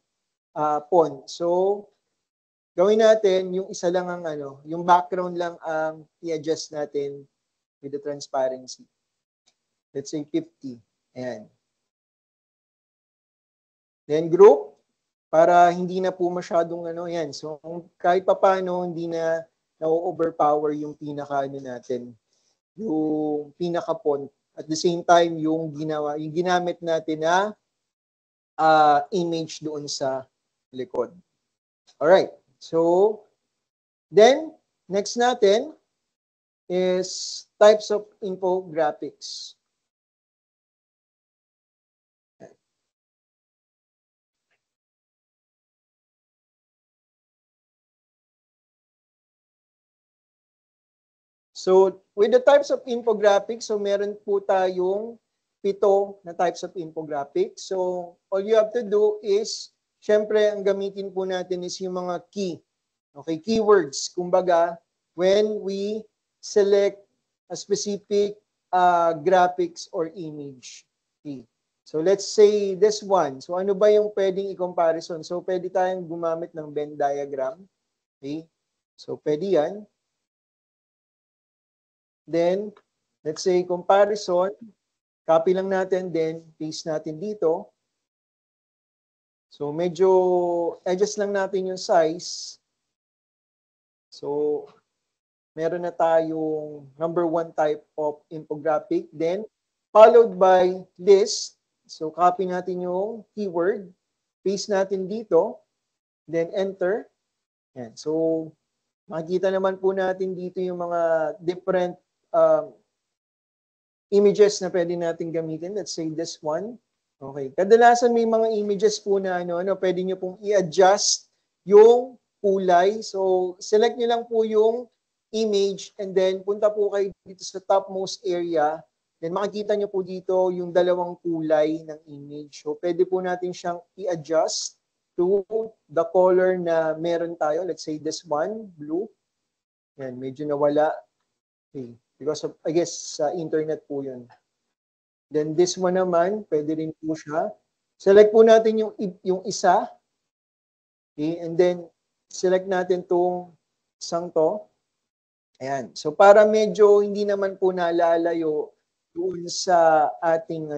font. So, gawin natin, yung isa lang ang yung background lang ang i-adjust natin with the transparency. Let's say 50. Ayan. Then group, para hindi na po masyadong yan. So, kahit papano, hindi na na-overpower yung natin, yung pinaka-font. At the same time, yung ginamit natin na image doon sa likod. Alright. So, then, next natin is types of infographics. So, with the types of infographics, so meron po tayong 7 na types of infographics. So, all you have to do is, syempre, ang gamitin po natin is yung mga key. Okay, keywords. Kumbaga, when we select a specific graphics or image. Okay. So, let's say this one. So, ano ba yung pwedeng i-comparison? So, pwede tayong gumamit ng Venn diagram. Okay. So, pwede yan. Then, let's say comparison, copy lang natin, then paste natin dito. So, medyo adjust lang natin yung size. So, meron na tayong number 1 type of infographic. Then, followed by list. So, copy natin yung keyword. Paste natin dito. Then, enter. Yan. So, makikita naman po natin dito yung mga different images na pwede natin gamitin. Let's say this one. Okay. Kadalasan may mga images po na pwede nyo pong i-adjust yung kulay. So, select nyo lang po yung image and then punta po kayo dito sa topmost area. Then makikita nyo po dito yung dalawang kulay ng image. So, pwede po natin siyang i-adjust to the color na meron tayo. Let's say this one, blue. Yan, medyo nawala. Okay. Because of, I guess, sa internet po yun. Then this one naman, pwede rin po siya. Select po natin yung isa. Okay. And then, select natin itong isang to. Ayan. So, para medyo hindi naman po nalalayo doon sa ating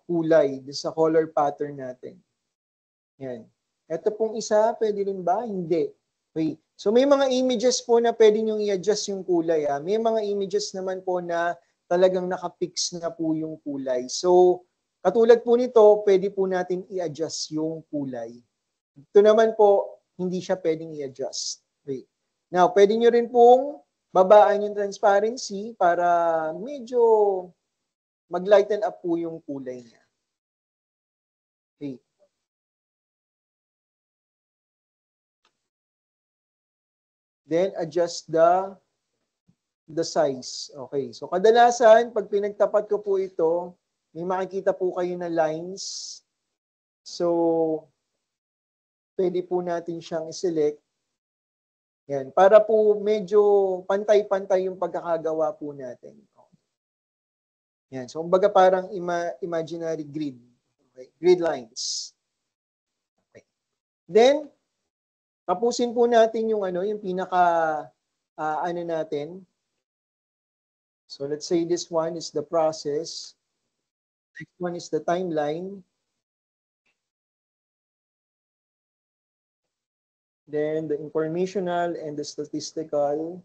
kulay, sa color pattern natin. Ayan. Ito pong isa, pwede rin ba? Hindi. Okay. So may mga images po na pwede nyo i-adjust yung kulay. May mga images naman po na talagang nakapix na po yung kulay. So katulad po nito, pwede po natin i-adjust yung kulay. Ito naman po, hindi siya pwedeng i-adjust. Okay. Now, pwede nyo rin pong babaan yung transparency para medyo mag-lighten up po yung kulay niya. Okay. Then adjust the size. Okay. So kadalasan, pag pinagtapat ko po ito, may makikita po kayo na lines. So, pwede po natin siyang i-select. Yan. Para po medyo pantay-pantay yung pagkakagawa po natin. Yan. So, kumbaga parang imaginary grid. Okay. Grid lines. Okay. Then, tapusin po natin yung yung pinaka natin. So let's say this one is the process. Next one is the timeline. then the informational and the statistical.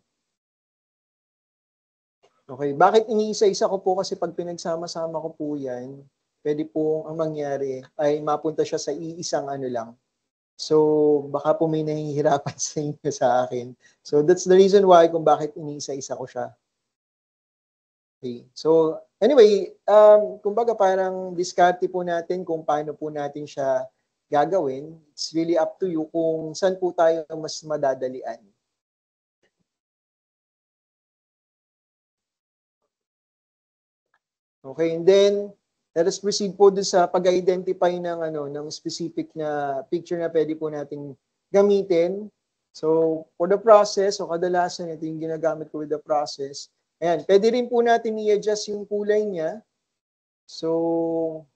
Okay, bakit iniisa-isa ko po? Kasi pag pinagsama-sama ko po yan, pwede po ang mangyari ay mapunta siya sa iisang ano lang. So, baka po may nahihirapan sa inyo sa akin. So, that's the reason why kung bakit iniisa-isa ko siya. Okay. So, anyway, kumbaga parang diskarte po natin kung paano po natin siya gagawin. It's really up to you kung saan po tayo mas madadalian. Okay, and then let us proceed po dun sa pag-identify ng ng specific na picture na pwede po nating gamitin. So, for the process, o kadalasan ito yung ginagamit ko with the process. Ayan, pwede rin po natin i-adjust yung kulay niya. So,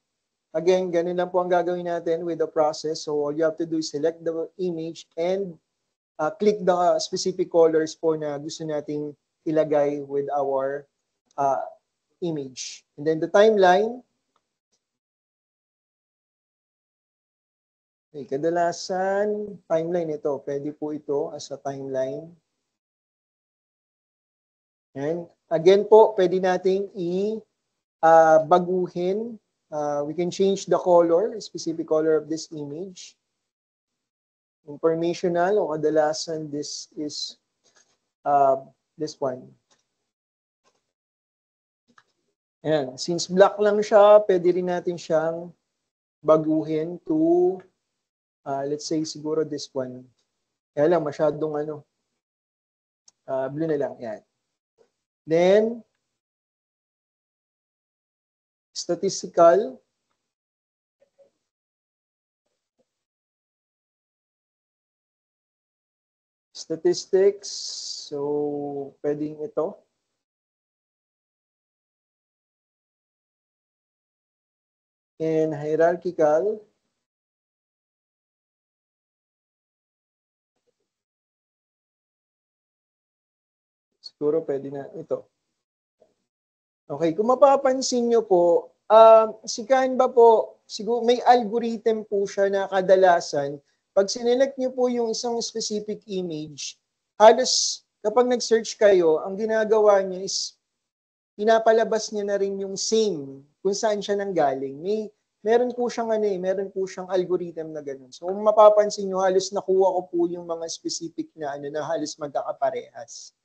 again, ganun lang po ang gagawin natin with the process. So, all you have to do is select the image and click the specific colors po na gusto nating ilagay with our image. And then the timeline, okay, kadalasan, timeline ito. Pwede po ito as a timeline. And again po, pwede nating baguhin. We can change the color, specific color of this image. Informational, o kadalasan, this is this one. Ayan. Since black lang siya, pwede rin natin siyang baguhin to, let's say, siguro this one. Kaya lang, masyadong blue na lang. Yan. Then, statistical. Statistics. So, pwedeng ito. And hierarchical. Siguro pwede na ito. Okay, kung mapapansin nyo po, si Canva po, siguro may algorithm po siya na kadalasan, pag sinelect nyo po yung isang specific image, halos kapag nag-search kayo, ang ginagawa niya is pinapalabas niya na rin yung same kung saan siya nanggaling. Meron po siyang meron po siyang algorithm na ganun. So kung mapapansin nyo, halos nakuha ko po yung mga specific na na halos magkakaparehas.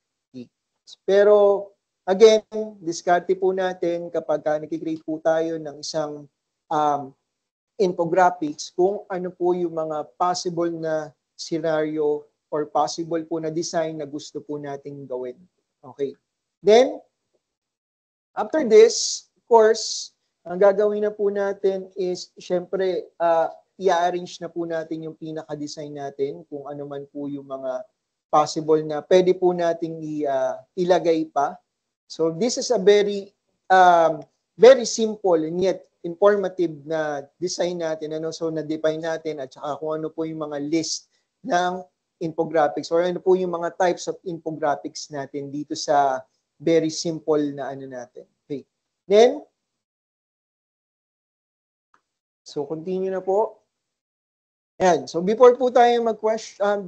Pero again, diskarte po natin kapag nakikreate po tayo ng isang infographics kung ano po yung mga possible na scenario or possible po na design na gusto po nating gawin. Okay. Then, after this, of course, ang gagawin na po natin is, syempre, i-arrange na po natin yung pinaka-design natin kung ano man po yung mga possible na pwede po nating ilagay pa. So this is a very simple and yet informative na design natin. So na-define natin at saka kung ano po yung mga list ng infographics or ano po yung mga types of infographics natin dito sa very simple na natin. Okay. Then, so continue na po. Ayan. So before po tayo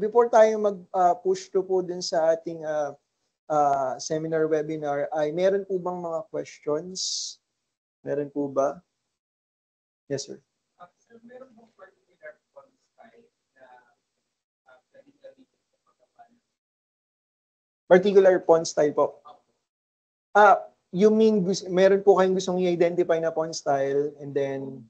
before tayo mag-push to po dun sa ating seminar webinar, ay meron po bang mga questions? Meron po ba? Yes, sir. So meron po particular font style na pwedeng gamitin sa pagkapan? Particular font style po. You mean meron po kayong gustong i-identify na font style and then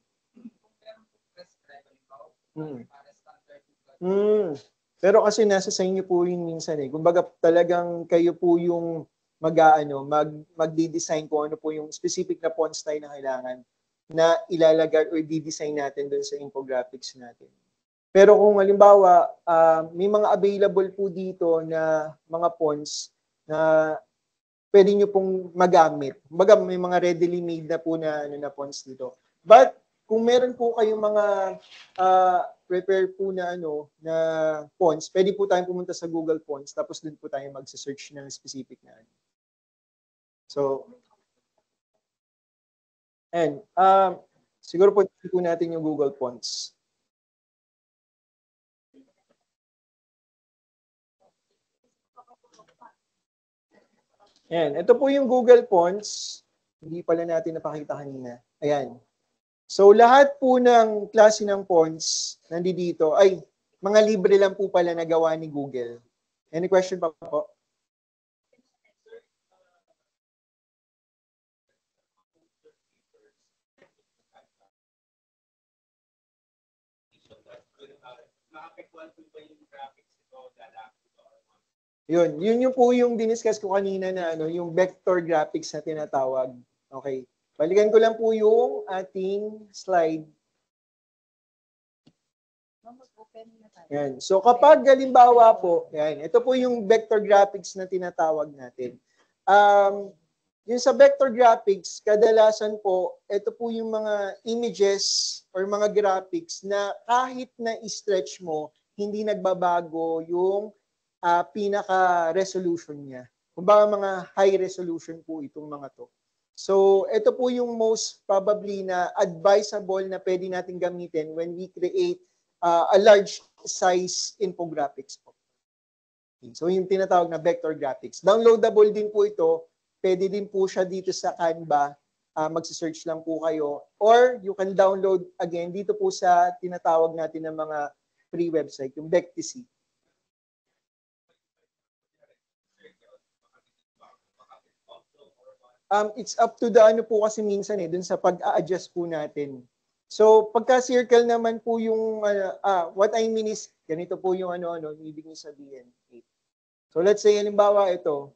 pero kasi nasa sa inyo po yun minsan Kumbaga talagang kayo po yung magdi-design kung ano po yung specific na font style na kailangan na ilalagay or di-design natin doon sa infographics natin. Pero kung halimbawa, may mga available po dito na mga fonts na pwede nyo pong magamit. Kumbaga may mga readily made na po na fonts dito. But kung meron po kayong mga prepare po na na fonts, pwede po tayong pumunta sa Google Fonts tapos doon po tayo magse-search ng specific na So, and siguro po natin yung Google Fonts. Ayan, ito po yung Google Fonts. Hindi pala natin napakita kanina. Ayan. So lahat po ng klase ng fonts nandito ay mga libre lang po pala na gawa ni Google. Any question pa po? Maapektuhan po ba yung graphics ito, lalaki ito? Yun yung po yung diniscuss ko kanina na ano, yung vector graphics na tinatawag. Okay. Balikan ko lang po yung ating slide. Yan. So kapag halimbawa po, yan, ito po yung vector graphics na tinatawag natin. Yung sa vector graphics, kadalasan po, ito po yung mga images or mga graphics na kahit na i-stretch mo, hindi nagbabago yung pinaka-resolution niya. Kumbaga mga high resolution po itong mga to. So, ito po yung most probably na advisable na pwede natin gamitin when we create a large size infographics po. So, yung tinatawag na vector graphics. Downloadable din po ito. Pwede din po siya dito sa Canva. Magsisearch lang po kayo. Or you can download again dito po sa tinatawag natin ng mga free website, yung Vectisi. It's up to the ano po kasi minsan dun sa pag-a-adjust po natin. So, pagka-circle naman po yung, what I mean is, ganito po yung ibig niyo sabihin. So, let's say, halimbawa ito,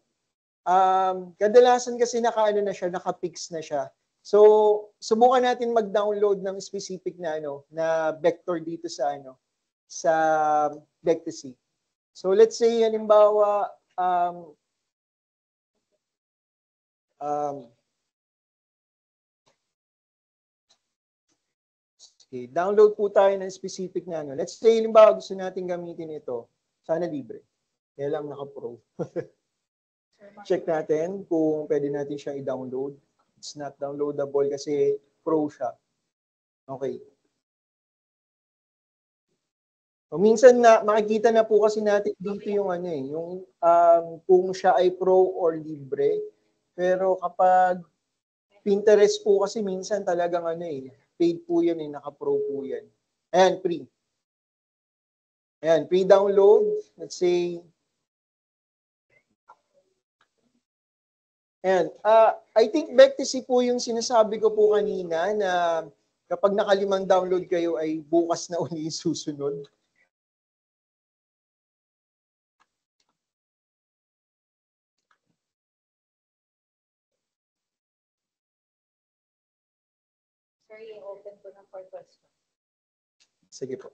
kadalasan kasi na siya, naka-fix na siya. So, subukan natin mag-download ng specific na na vector dito sa sa Vectisi. So, let's say, halimbawa, okay, download po tayo ng specific na Let's say, halimbawa, gusto natin gamitin ito. Sana libre. Kaya lang naka-pro. Check natin kung pwede natin siya i-download. It's not downloadable kasi pro siya. Okay. So, minsan na makikita na po kasi natin dito yung yung kung siya ay pro or libre. Pero kapag Pinterest po kasi minsan talagang paid po yan naka-pro po yan. Ayan, free. Ayan, pre-download. Let's say, ayan. I think Vectisi po yung sinasabi ko po kanina na kapag nakalimang download kayo ay bukas na uli susunod. Sir, i-open ko na for question. Sige po.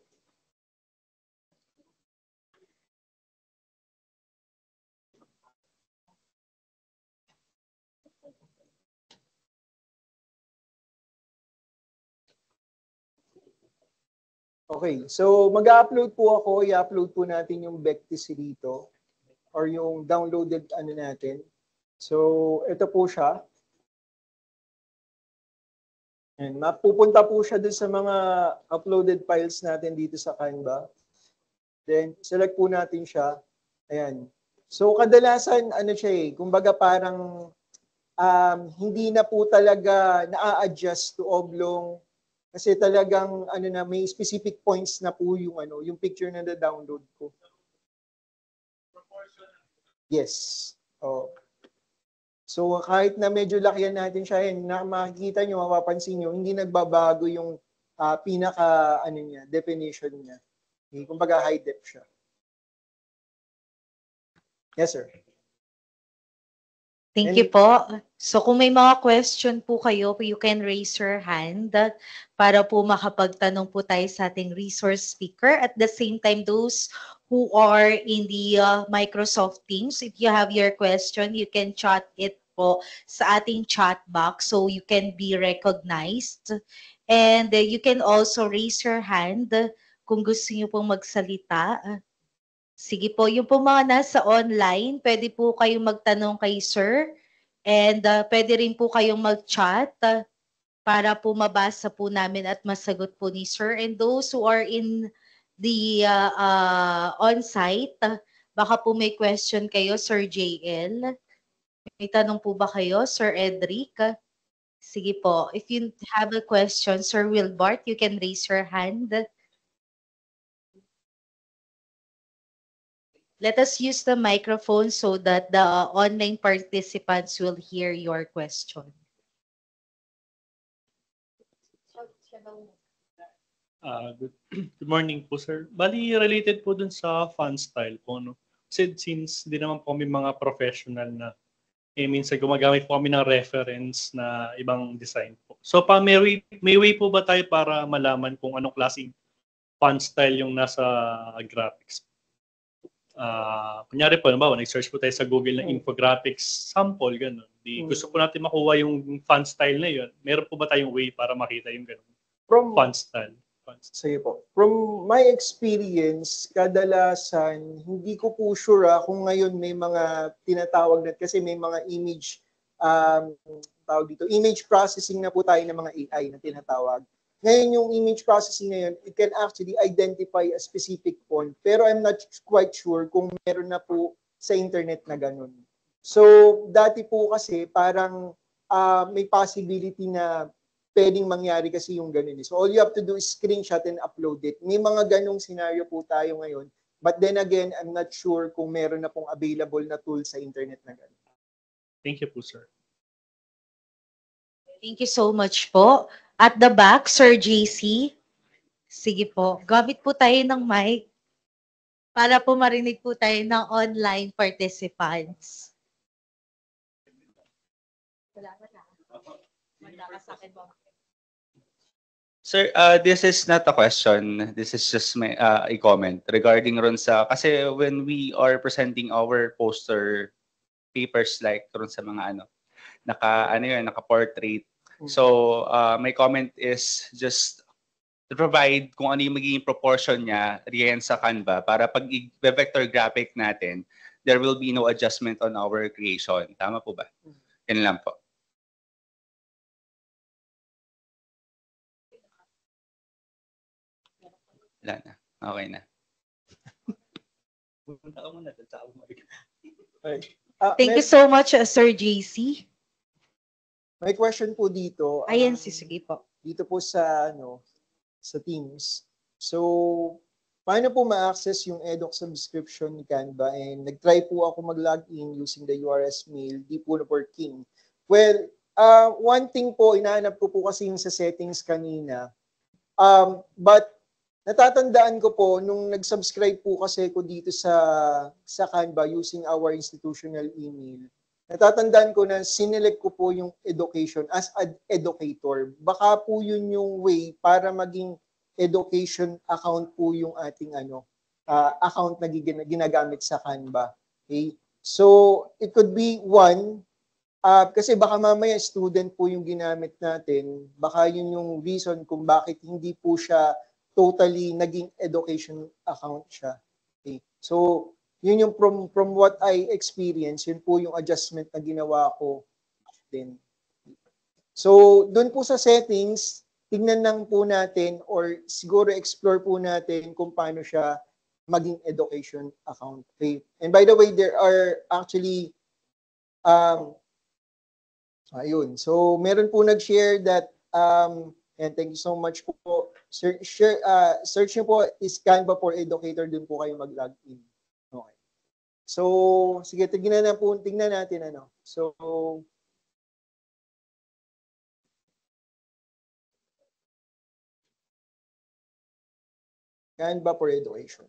Okay, so mag-upload po ako, i-upload po natin yung Vectisi dito or yung downloaded natin. So, ito po siya. And mapupunta po siya dun sa mga uploaded files natin dito sa Canva. Then, select po natin siya. Ayan. So, kadalasan, siya kumbaga parang hindi na po talaga na-adjust to oblong kasi talagang may specific points na po yung yung picture na na-download ko. Yes. Oh. So kahit na medyo lakihan natin siya, makikita nyo, mapapansin nyo, hindi nagbabago yung pinaka niya, definition niya. Kumbaga high def siya. Yes, sir. Thank you po. So kung may mga question po kayo, you can raise your hand para po makapagtanong po tayo sa ating resource speaker. At the same time, those who are in the Microsoft Teams, if you have your question, you can chat it po sa ating chat box so you can be recognized. And you can also raise your hand kung gusto niyo pong magsalita. Sige po, yung po mga nasa online, pwede po kayong magtanong kay Sir and pwede rin po kayong mag-chat para po mabasa po namin at masagot po ni Sir. And those who are in the on-site, baka po may question kayo, Sir JL. May tanong po ba kayo, Sir Edric? Sige po. If you have a question, Sir Wilbart, you can raise your hand. Let us use the microphone so that the online participants will hear your question. Good morning po, sir. Bali, related po dun sa fun style po, no? Kasi since di naman po kami mga professional na, minsan gumagamit po kami ng reference na ibang design po. So, may way po ba tayo para malaman kung anong klaseng fun style yung nasa graphics? Kunyari po, nag-search po tayo sa Google ng infographics sample, gano'n. Gusto po natin makuha yung fun style na yun. Meron po ba tayong way para makita yung gano'n? Fun style. Sige po. From my experience, kadalasan, hindi ko po sure kung ngayon may mga tinatawag na, kasi may mga image, image processing na po tayo ng mga AI na tinatawag. Ngayon yung image processing na yun, it can actually identify a specific font. Pero I'm not quite sure kung meron na po sa internet na ganun. So, dati po kasi parang may possibility na pwedeng mangyari kasi yung ganun. So all you have to do is screenshot and upload it. May mga ganung scenario po tayo ngayon. But then again, I'm not sure kung meron na pong available na tool sa internet na ganun. Thank you po, sir. Thank you so much po. At the back, Sir JC. Sige po. Gamit po tayo ng mic para po marinig po tayo ng online participants. Sir, this is not a question. This is just my a comment regarding ron sa kasi when we are presenting our poster papers like ron sa mga naka-portrait. So, my comment is just to provide kung ano yung magiging proportion niya riyan sa Canva para pag i-vector graphic natin, there will be no adjustment on our creation. Tama po ba? Yan lang po. Wala na. Okay na. Thank you so much, Sir JC. May question po dito. Ayan, sige po. Dito po sa Teams. So, paano po ma-access yung edX subscription ni Canva? And nag-try po ako mag-login using the URS mail. Di po na working. Well, one thing po, inaanap ko po kasi yung sa settings kanina. But natatandaan ko po, nung nag-subscribe po kasi ko dito sa Canva using our institutional email, natatandaan ko na sinelect ko po yung education as an educator. Baka po yun yung way para maging education account po yung ating account na ginagamit sa Canva. Okay? So, it could be one, kasi baka mamaya student po yung ginamit natin, baka yun yung reason kung bakit hindi po siya totally naging education account siya. Okay. So, yun yung from what I experienced, yun po yung adjustment na ginawa ko din. So, doon po sa settings, tingnan lang po natin or siguro explore po natin kung paano siya maging education account. Okay. And by the way, there are actually ayun. So, meron po nag-share that and thank you so much po. Search nyo po is Canva for Educator, dun po kayo mag-login. Okay. So, sige, tingnan natin So, Canva for Education.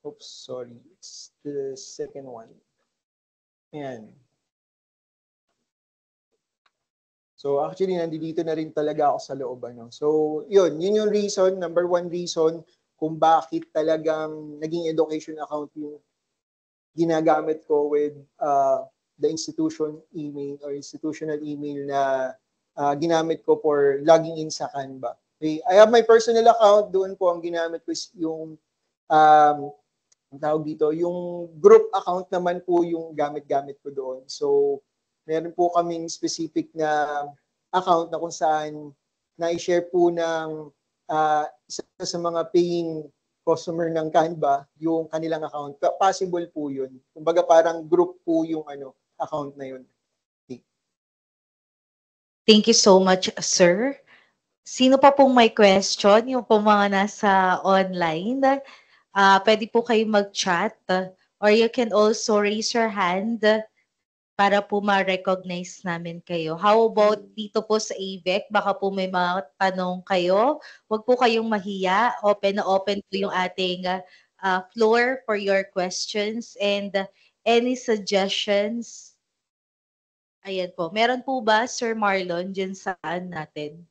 Oops, sorry. It's the second one. Ayan. So actually, nandito na rin talaga ako sa loob. So yun yung reason, number one reason kung bakit talagang naging education account yung ginagamit ko with the institution email or institutional email na ginamit ko for logging in sa Canva. Okay. I have my personal account. Doon po ang ginamit ko is yung tawag dito, yung group account naman po yung gamit-gamit ko doon. So, meron po kaming specific na account na kung saan na-share po ng isa sa mga paying customer ng Canva, yung kanilang account. Possible po yun. Kumbaga parang group po yung account na yun. Thank you so much, sir. Sino pa pong may question? Yung po mga nasa online, pwede po kayo mag-chat or you can also raise your hand para po ma-recognize namin kayo. How about dito po sa AVEC? Baka po may mga tanong kayo. Huwag po kayong mahiya. Open na open po yung ating floor for your questions and any suggestions. Ayan po. Meron po ba, Sir Marlon, dyan saan natin?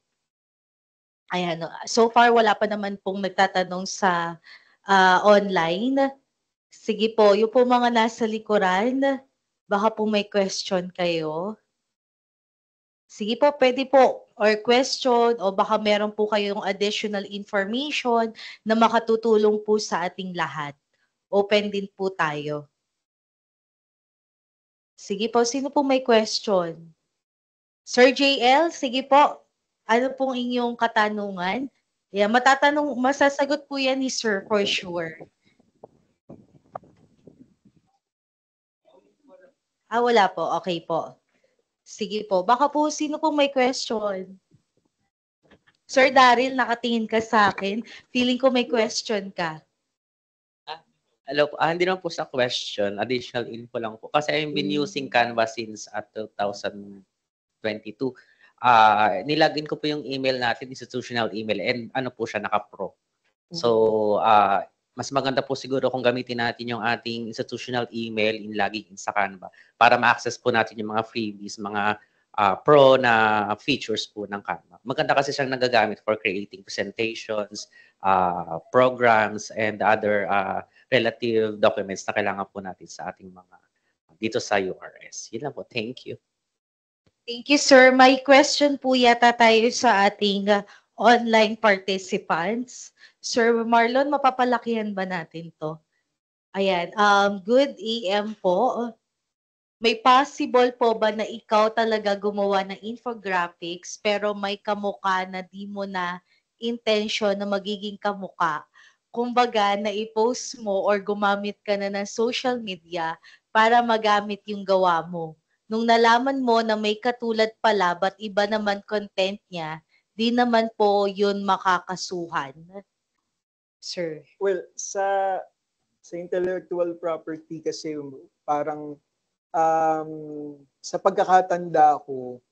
Ayan. So far, wala pa naman pong nagtatanong sa online. Sige po, yung po mga nasa likuran, baka po may question kayo. Sige po, pwede po. Or question, o baka meron po kayong additional information na makatutulong po sa ating lahat. Open din po tayo. Sige po, sino po may question? Sir JL, sige po. Ano pong inyong katanungan? Yeah, masasagot po yan ni Sir for sure. Wala po. Okay po. Sige po. Baka po, sino pong may question? Sir Daryl, nakatingin ka sa akin. Feeling ko may question ka. Hello po. Hindi naman po sa question. Additional info lang po. Kasi I've been using Canva since 2022. Nilagin ko po yung email natin, institutional email, and ano po siya, naka-pro. So, mas maganda po siguro kung gamitin natin yung ating institutional email in login in sa Canva para ma-access po natin yung mga freebies, mga pro na features po ng Canva. Maganda kasi siyang nagagamit for creating presentations, programs, and other relative documents na kailangan po natin sa ating mga dito sa URS. Yun lang po. Thank you. Thank you, sir. May question po yata tayo sa ating online participants. Sir Marlon, mapapalakihan ba natin to? Ayan. Good AM po. May possible po ba na ikaw talaga gumawa ng infographics pero may kamukha na di mo na intention na magiging kamukha? Kumbaga, na-post mo or gumamit ka na ng social media para magamit yung gawa mo. Nung nalaman mo na may katulad pala but iba naman content niya, di naman po yun makakasuhan. Sir. Well, sa intellectual property kasi parang sa pagkakatanda ko,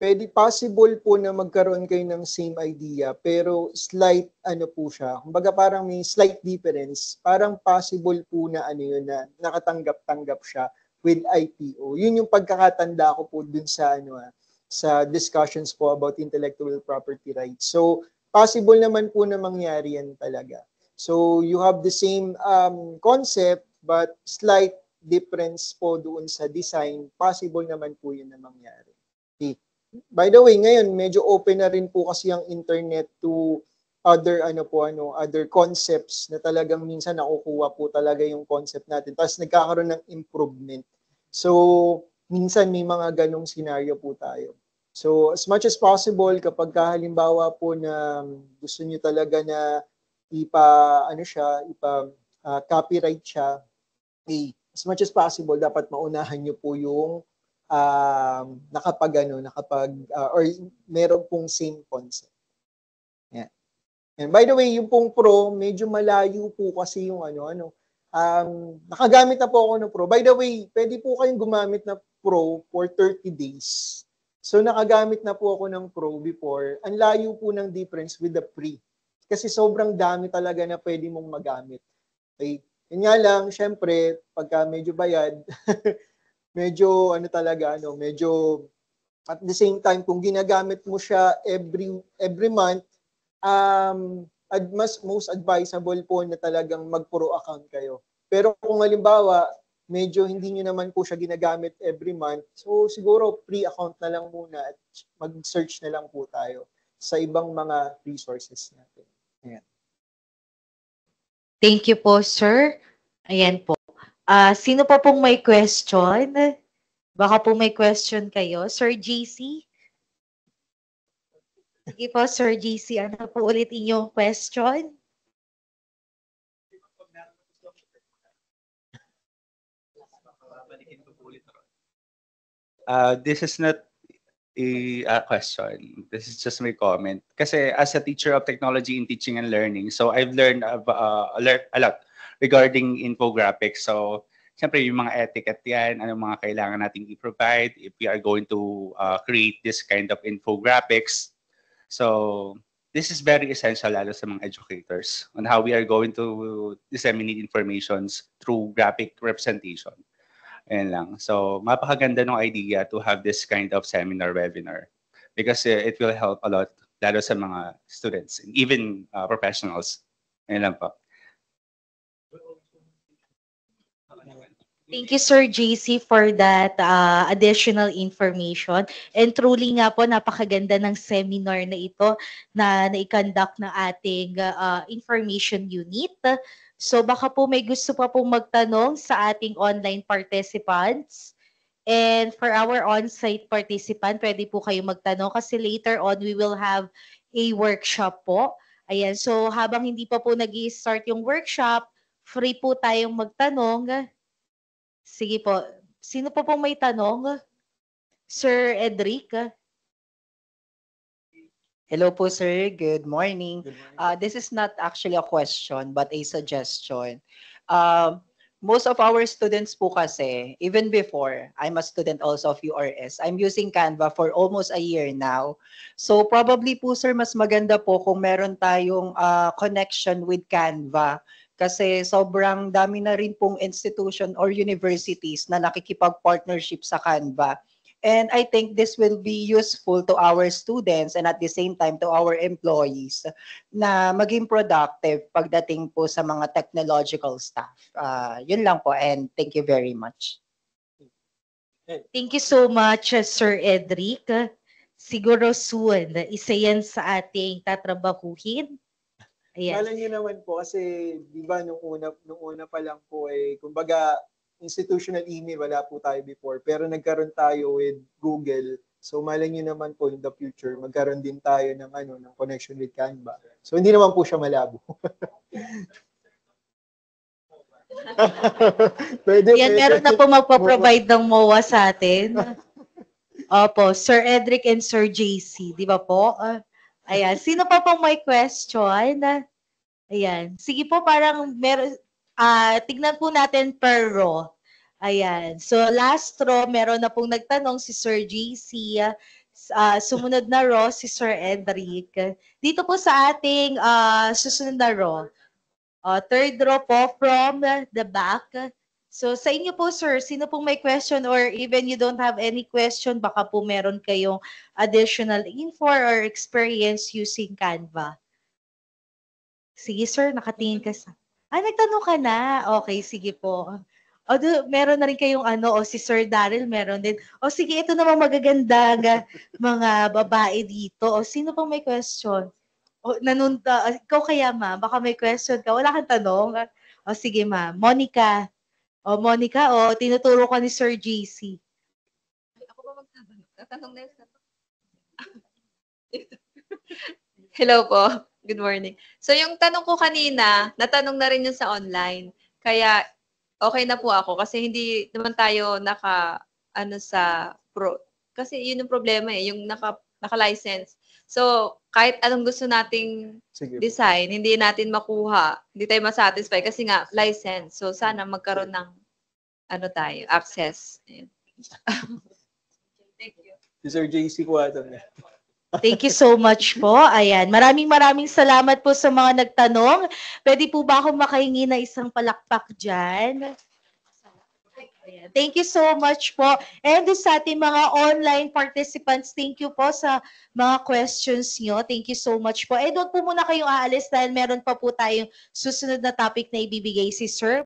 pwede possible po na magkaroon kayo ng same idea pero slight po siya. Kumbaga parang may slight difference. Parang possible po na yun na nakatanggap-tanggap siya with IPO. Yun yung pagkakatanda ko po dun sa sa discussions po about intellectual property rights. So possible naman po na mangyari yan talaga. So you have the same concept but slight difference po doon sa design. Possible naman po yun na mangyari. Okay. By the way, ngayon medyo open na rin po kasi ang internet to other other concepts na talagang minsan nakukuha po talaga yung concept natin. Tapos nagkakaroon ng improvement. So minsan may mga ganong scenario po tayo. So as much as possible kapag halimbawa po na gusto niyo talaga na copyright siya, as much as possible dapat maunahan niyo po yung or meron pong same concept. Yeah. And by the way, yung pong pro, medyo malayo po kasi yung nakagamit na po ako ng pro. By the way, pwede po kayong gumamit na pro for 30 days. So nakagamit na po ako ng pro before. Ang layo po ng difference with the free. Kasi sobrang dami talaga na pwede mong magamit. Okay? Yun nga lang, syempre, pagka medyo bayad, medyo medyo at the same time kung ginagamit mo siya every month, most advisable po na talagang mag-pro account kayo. Pero kung halimbawa medyo hindi niyo naman po siya ginagamit every month, so siguro free account na lang muna at mag-search na lang po tayo sa ibang mga resources natin. Ayan. Thank you po, sir. Ayan po. Sino pa pong may question? Baka po may question kayo. Sir JC? Sige po, Sir JC, ano po ulit inyong question? This is not a question. This is just my comment. Kasi as a teacher of technology in teaching and learning, so I've learned a lot regarding infographics. So, siyempre, yung mga etiquette yan, anong mga kailangan nating i-provide if we are going to create this kind of infographics. So, this is very essential lalo sa mga educators on how we are going to disseminate informations through graphic representation. Ayan lang. So, mapakaganda ng idea to have this kind of seminar webinar because it will help a lot lalo sa mga students and even professionals. Ayan lang po. Thank you, Sir JC, for that additional information. And truly nga po, napakaganda ng seminar na ito na i-conduct ng ating information unit. So baka po may gusto pa pong magtanong sa ating online participants. And for our on-site participant, pwede po kayo magtanong kasi later on we will have a workshop po. Ayan, so habang hindi pa po nag-i-start yung workshop, free po tayong magtanong. Sige po. Sino po pong may tanong? Sir Edric? Hello po, sir. Good morning. Good morning. This is not actually a question, but a suggestion. Most of our students po kasi, even before, I'm a student also of URS, I'm using Canva for almost a year now. So probably po, sir, mas maganda po kung meron tayong connection with Canva. Kasi sobrang dami na rin pong institution or universities na nakikipag-partnership sa Canva. And I think this will be useful to our students and at the same time to our employees na maging productive pagdating po sa mga technological stuff. Yun lang po and thank you very much. Thank you so much, Sir Edric. Siguro soon, isa yan sa ating tatrabahuhin. Ayan. Malam niyo naman po kasi di ba nung una pa lang po kumbaga institutional email wala po tayo before pero nagkaroon tayo with Google. So malam niyo naman po in the future magkaroon din tayo ng ng connection with Canva. So hindi naman po siya malabo. pwede. Meron na po magpo-provide ng MOA sa atin. Opo, Sir Edric and Sir JC, di ba po? Ayan, sino pa pong may question? Ayan, sige po parang meron, tignan po natin per row. Ayan, so last row, meron na pong nagtanong si Sir JC, sumunod na row si Sir Edric. Dito po sa ating susunod na row, third row po from the back. So sa inyo po, sir, sino pong may question or even you don't have any question, baka po meron kayong additional info or experience using Canva. Sige, sir, nakatingin ka sa... nagtanong ka na. Okay, sige po. Meron na rin kayong si Sir Daryl, meron din. Sige, ito namang magagandang mga babae dito. Sino pong may question? Ikaw kaya, ma'am, baka may question ka. Wala kang tanong? Sige, ma'am. Monica. Monica, tinuturo ka ni Sir JC. Ako ba magtatanong? Tatanong next na to. Hello po. Good morning. So yung tanong ko kanina, natanong na rin yun sa online. Kaya okay na po ako kasi hindi naman tayo sa pro. Kasi yun yung problema yung naka-license. So kahit anong gusto nating design, hindi natin makuha. Hindi tayo masatisfy kasi nga license. So sana magkaroon ng access. Thank you. Si Sir JC ko ata na. Thank you so much po. Ayan, maraming salamat po sa mga nagtanong. Pwede po ba akong makahingi na isang palakpak dyan? Ayan. Thank you so much po. And sa ating mga online participants, thank you po sa mga questions nyo. Thank you so much po. Doon po muna kayong aalis dahil meron pa po tayong susunod na topic na ibibigay si Sir.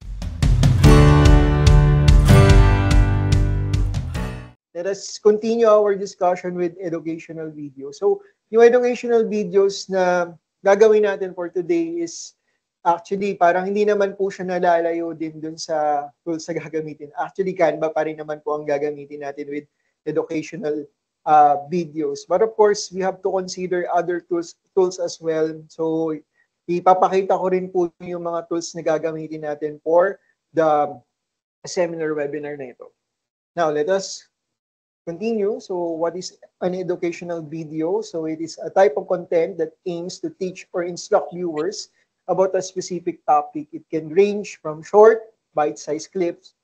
Let us continue our discussion with educational videos. So, yung educational videos na gagawin natin for today is actually parang hindi naman po siya nalalayo din dun sa tools na gagamitin. Actually, Canva pa rin naman po ang gagamitin natin with educational videos. But of course, we have to consider other tools as well. So, ipapakita ko rin po yung mga tools na gagamitin natin for the seminar webinar na ito. Now, let us continue. So, what is an educational video? So, it is a type of content that aims to teach or instruct viewers about a specific topic. It can range from short, bite-sized clips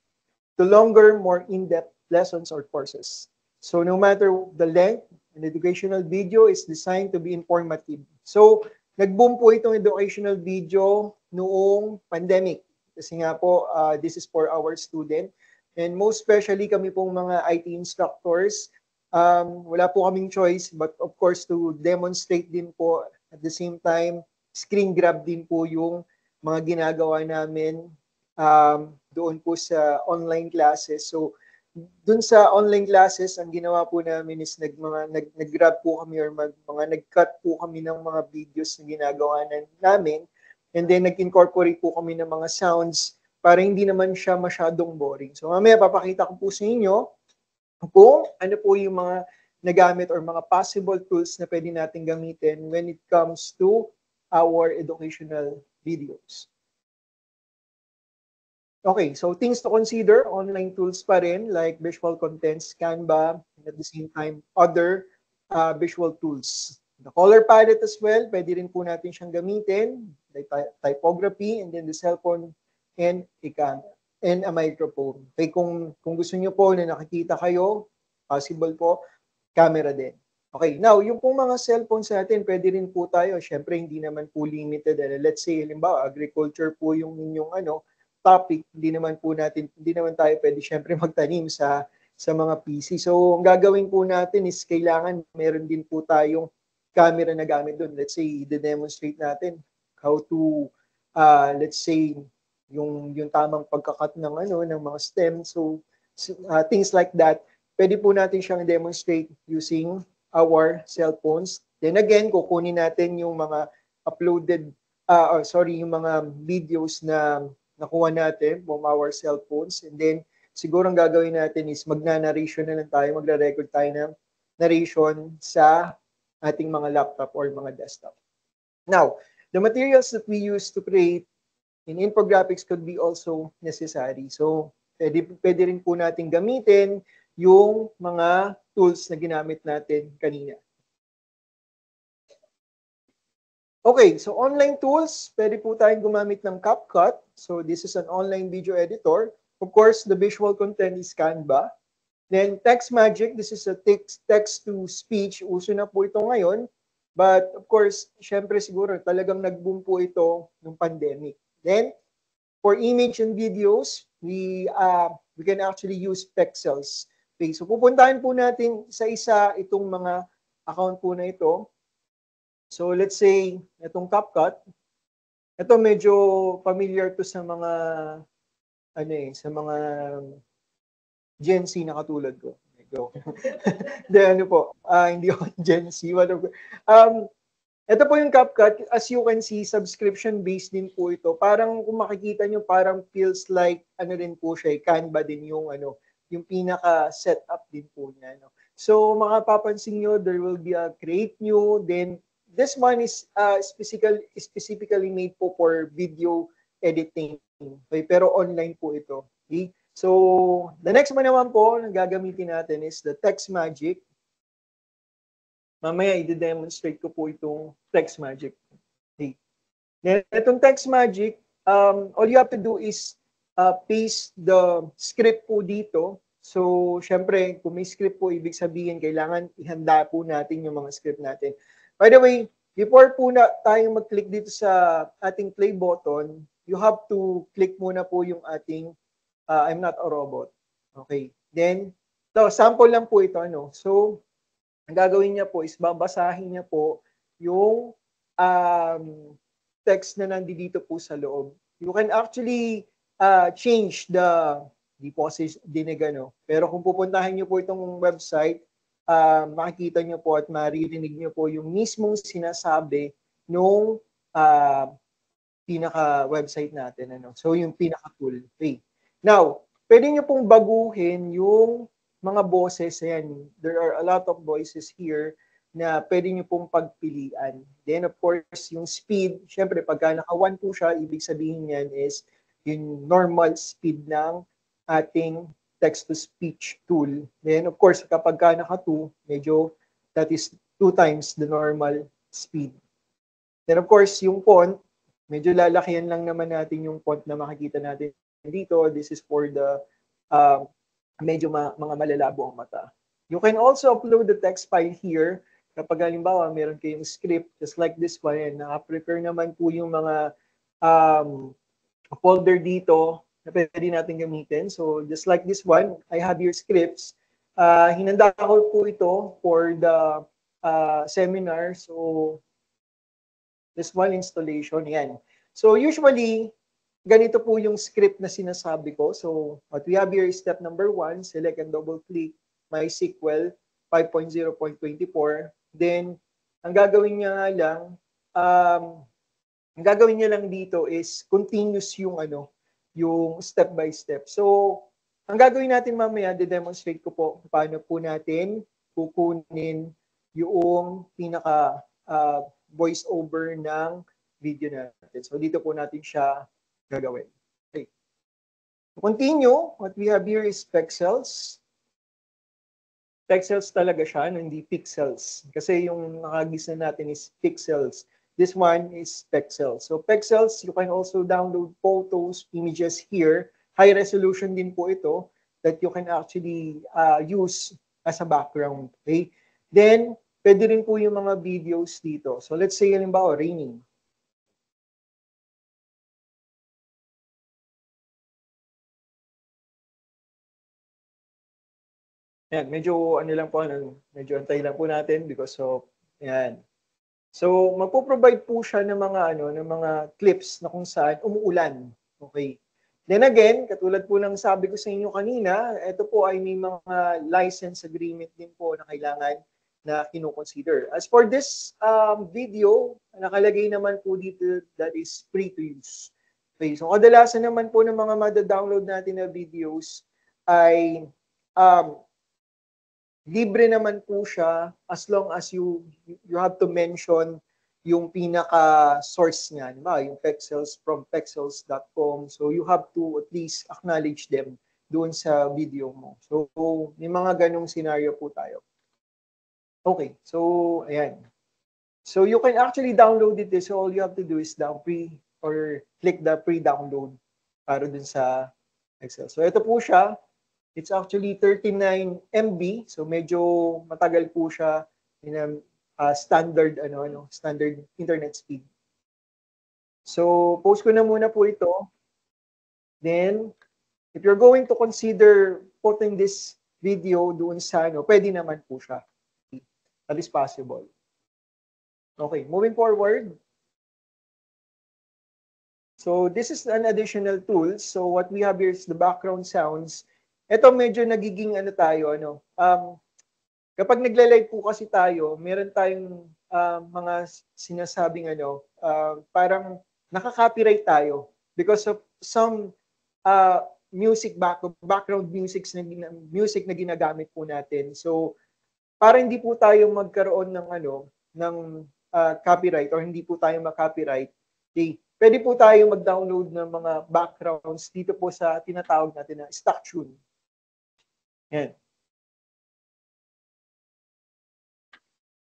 to longer, more in-depth lessons or courses. So no matter the length, an educational video is designed to be informative. So nag-boom po itong educational video noong pandemic. Kasi nga po, this is for our student. And most especially kami pong mga IT instructors, wala po kaming choice but of course to demonstrate din po at the same time, screen grab din po yung mga ginagawa namin doon po sa online classes. So dun sa online classes, ang ginawa po namin is nag-grab po kami or nag-cut po kami ng mga videos na ginagawa namin and then nag-incorporate po kami ng mga sounds para hindi naman siya masyadong boring. So mamaya papakita ko po sa inyo kung ano po yung mga nagamit or mga possible tools na pwede natin gamitin when it comes to our educational videos. Okay, so things to consider, online tools pa rin like visual contents, Canva, and at the same time, other visual tools. The color palette as well, pwede rin po natin siyang gamitin, like typography, and then the cellphone, and a camera, and a microphone. Okay, kung gusto niyo po na nakikita kayo, possible po, camera din. Okay, now, yung pong mga cellphones natin, pwede rin po tayo, syempre hindi naman po limited. Let's say, halimbawa, agriculture po yung inyong topic, hindi naman tayo pwede syempre magtanim sa mga PC. So, ang gagawin po natin is kailangan meron din po tayong camera na gamit doon. Let's say, i-demonstrate natin how to, let's say, yung tamang pagkakat ng mga stem. So, things like that, pwede po natin siyang demonstrate using our cell phones. Then again, kukunin natin yung mga uploaded, yung mga videos na nakuha natin from our cell phones. And then, siguro ang gagawin natin is magna-narration na lang tayo, magre-record tayo ng narration sa ating mga laptop or mga desktop. Now, the materials that we use to create in infographics could be also necessary. So, pwede rin po natin gamitin yung mga tools na ginamit natin kanina. Okay, so online tools, pwede po tayong gumamit ng CapCut. So this is an online video editor. Of course, the visual content is Canva. Then TextMagic, this is a text-to-speech. Uso na po ito ngayon. But of course, syempre siguro talagang nag-boom po ito ng pandemic. Then, for image and videos, we can actually use Pexels. Okay, so pupuntahan po natin isa-isa itong mga account po na ito. So let's say, itong CapCut, ito medyo familiar to sa mga, sa mga Gen Z na katulad ko. Hindi ako Gen Z. Ito po yung CapCut. As you can see, subscription-based din po ito. Parang kung makikita nyo, parang feels like, rin po siya, Canva din yung, yung pinaka-setup din po niya. So, makapapansin nyo, there will be a create new, then this one is specifically made po for video editing. Okay? Pero online po ito. Okay? So, the next one naman po na gagamitin natin is the TextMagic. Mamaya i-demonstrate ko po itong TextMagic. Okay. Then, itong TextMagic, all you have to do is paste the script po dito. So, syempre, kung may script po, ibig sabihin, kailangan ihanda po natin yung mga script natin. By the way, before po na tayong mag-click dito sa ating play button, you have to click muna po yung ating I'm not a robot. Okay. Then, sample lang po ito. So, ang gagawin niya po is babasahin niya po yung text na nandito po sa loob. You can actually change the deposit dinig. Pero kung pupuntahan niyo po itong website, makikita nyo po at maririnig nyo po yung mismong sinasabi nung pinaka-website natin. So, yung pinaka-tool. Okay. Now, pwede nyo pong baguhin yung mga boses, ayan, there are a lot of voices here na pwede nyo pong pagpilian. Then, of course, yung speed, syempre, pagka naka-1 po siya, ibig sabihin yan is yung normal speed ng ating text-to-speech tool. Then, of course, kapag ka naka-2, medyo that is 2 times the normal speed. Then, of course, yung font, medyo lalakihan lang naman natin yung font na makikita natin dito. This is for the medyo mga malalabo ang mata. You can also upload the text file here. Kapag halimbawa, meron kayong script, just like this one, and naka-prepare naman po yung mga folder dito na pwede natin gamitin. So, just like this one, I have your scripts. Hinanda ko po ito for the seminar. So, this one installation, yan. So, usually, ganito po yung script na sinasabi ko. So, what we have here is step number 1, select and double-click MySQL 5.0.24. Then, ang gagawin niya lang, dito is continuous yung yung step by step. So, ang gagawin natin mamaya, de-demonstrate ko po paano po natin kukunin yung pinaka voice over ng video natin. So, dito po natin siya gagawin. Okay. Continue, what we have here is pixels. Pixels talaga siya, hindi pixels. Kasi yung nakagisa natin is pixels. This one is pixels. So pixels, you can also download photos, images here. High resolution din po ito that you can actually use as a background. Okay? Then, pwede rin po yung mga videos dito. So let's say, halimbawa, raining. Yan, medyo lang po, medyo antay lang po natin because of, yan. So, magpo-provide po siya ng mga, ng mga clips na kung saan umuulan. Okay. Then again, katulad po ng sabi ko sa inyo kanina, ito po ay may mga license agreement din po na kailangan na kino-consider. As for this video, nakalagay naman po dito that is free to use. Okay. So, kadalasan naman po ng mga mada-download natin na videos ay libre naman po siya as long as you have to mention yung pinaka source niya, diba? Yung pixels from pixels.com. So you have to at least acknowledge them doon sa video mo. So may mga ganong scenario po tayo. Okay, so ayan. So you can actually download it. So all you have to do is click the pre-download para dun sa Excel. So ito po siya. It's actually 39 MB, so medyo matagal po siya in a standard standard internet speed. So post ko na muna po ito. Then if you're going to consider putting this video doon sa pwede naman po siya. That is possible. Okay, moving forward. So this is an additional tool. So what we have here is the background sounds. Ito medyo nagiging tayo, kapag nagle-live po kasi tayo, meron tayong mga sinasabing parang nakaka-copyright tayo because of some background music na ginagamit po natin. So, para hindi po tayo magkaroon ng copyright or hindi po tayo ma-copyright, pwede po tayo mag-download ng mga backgrounds dito po sa tinatawag natin na stock tune. Yan.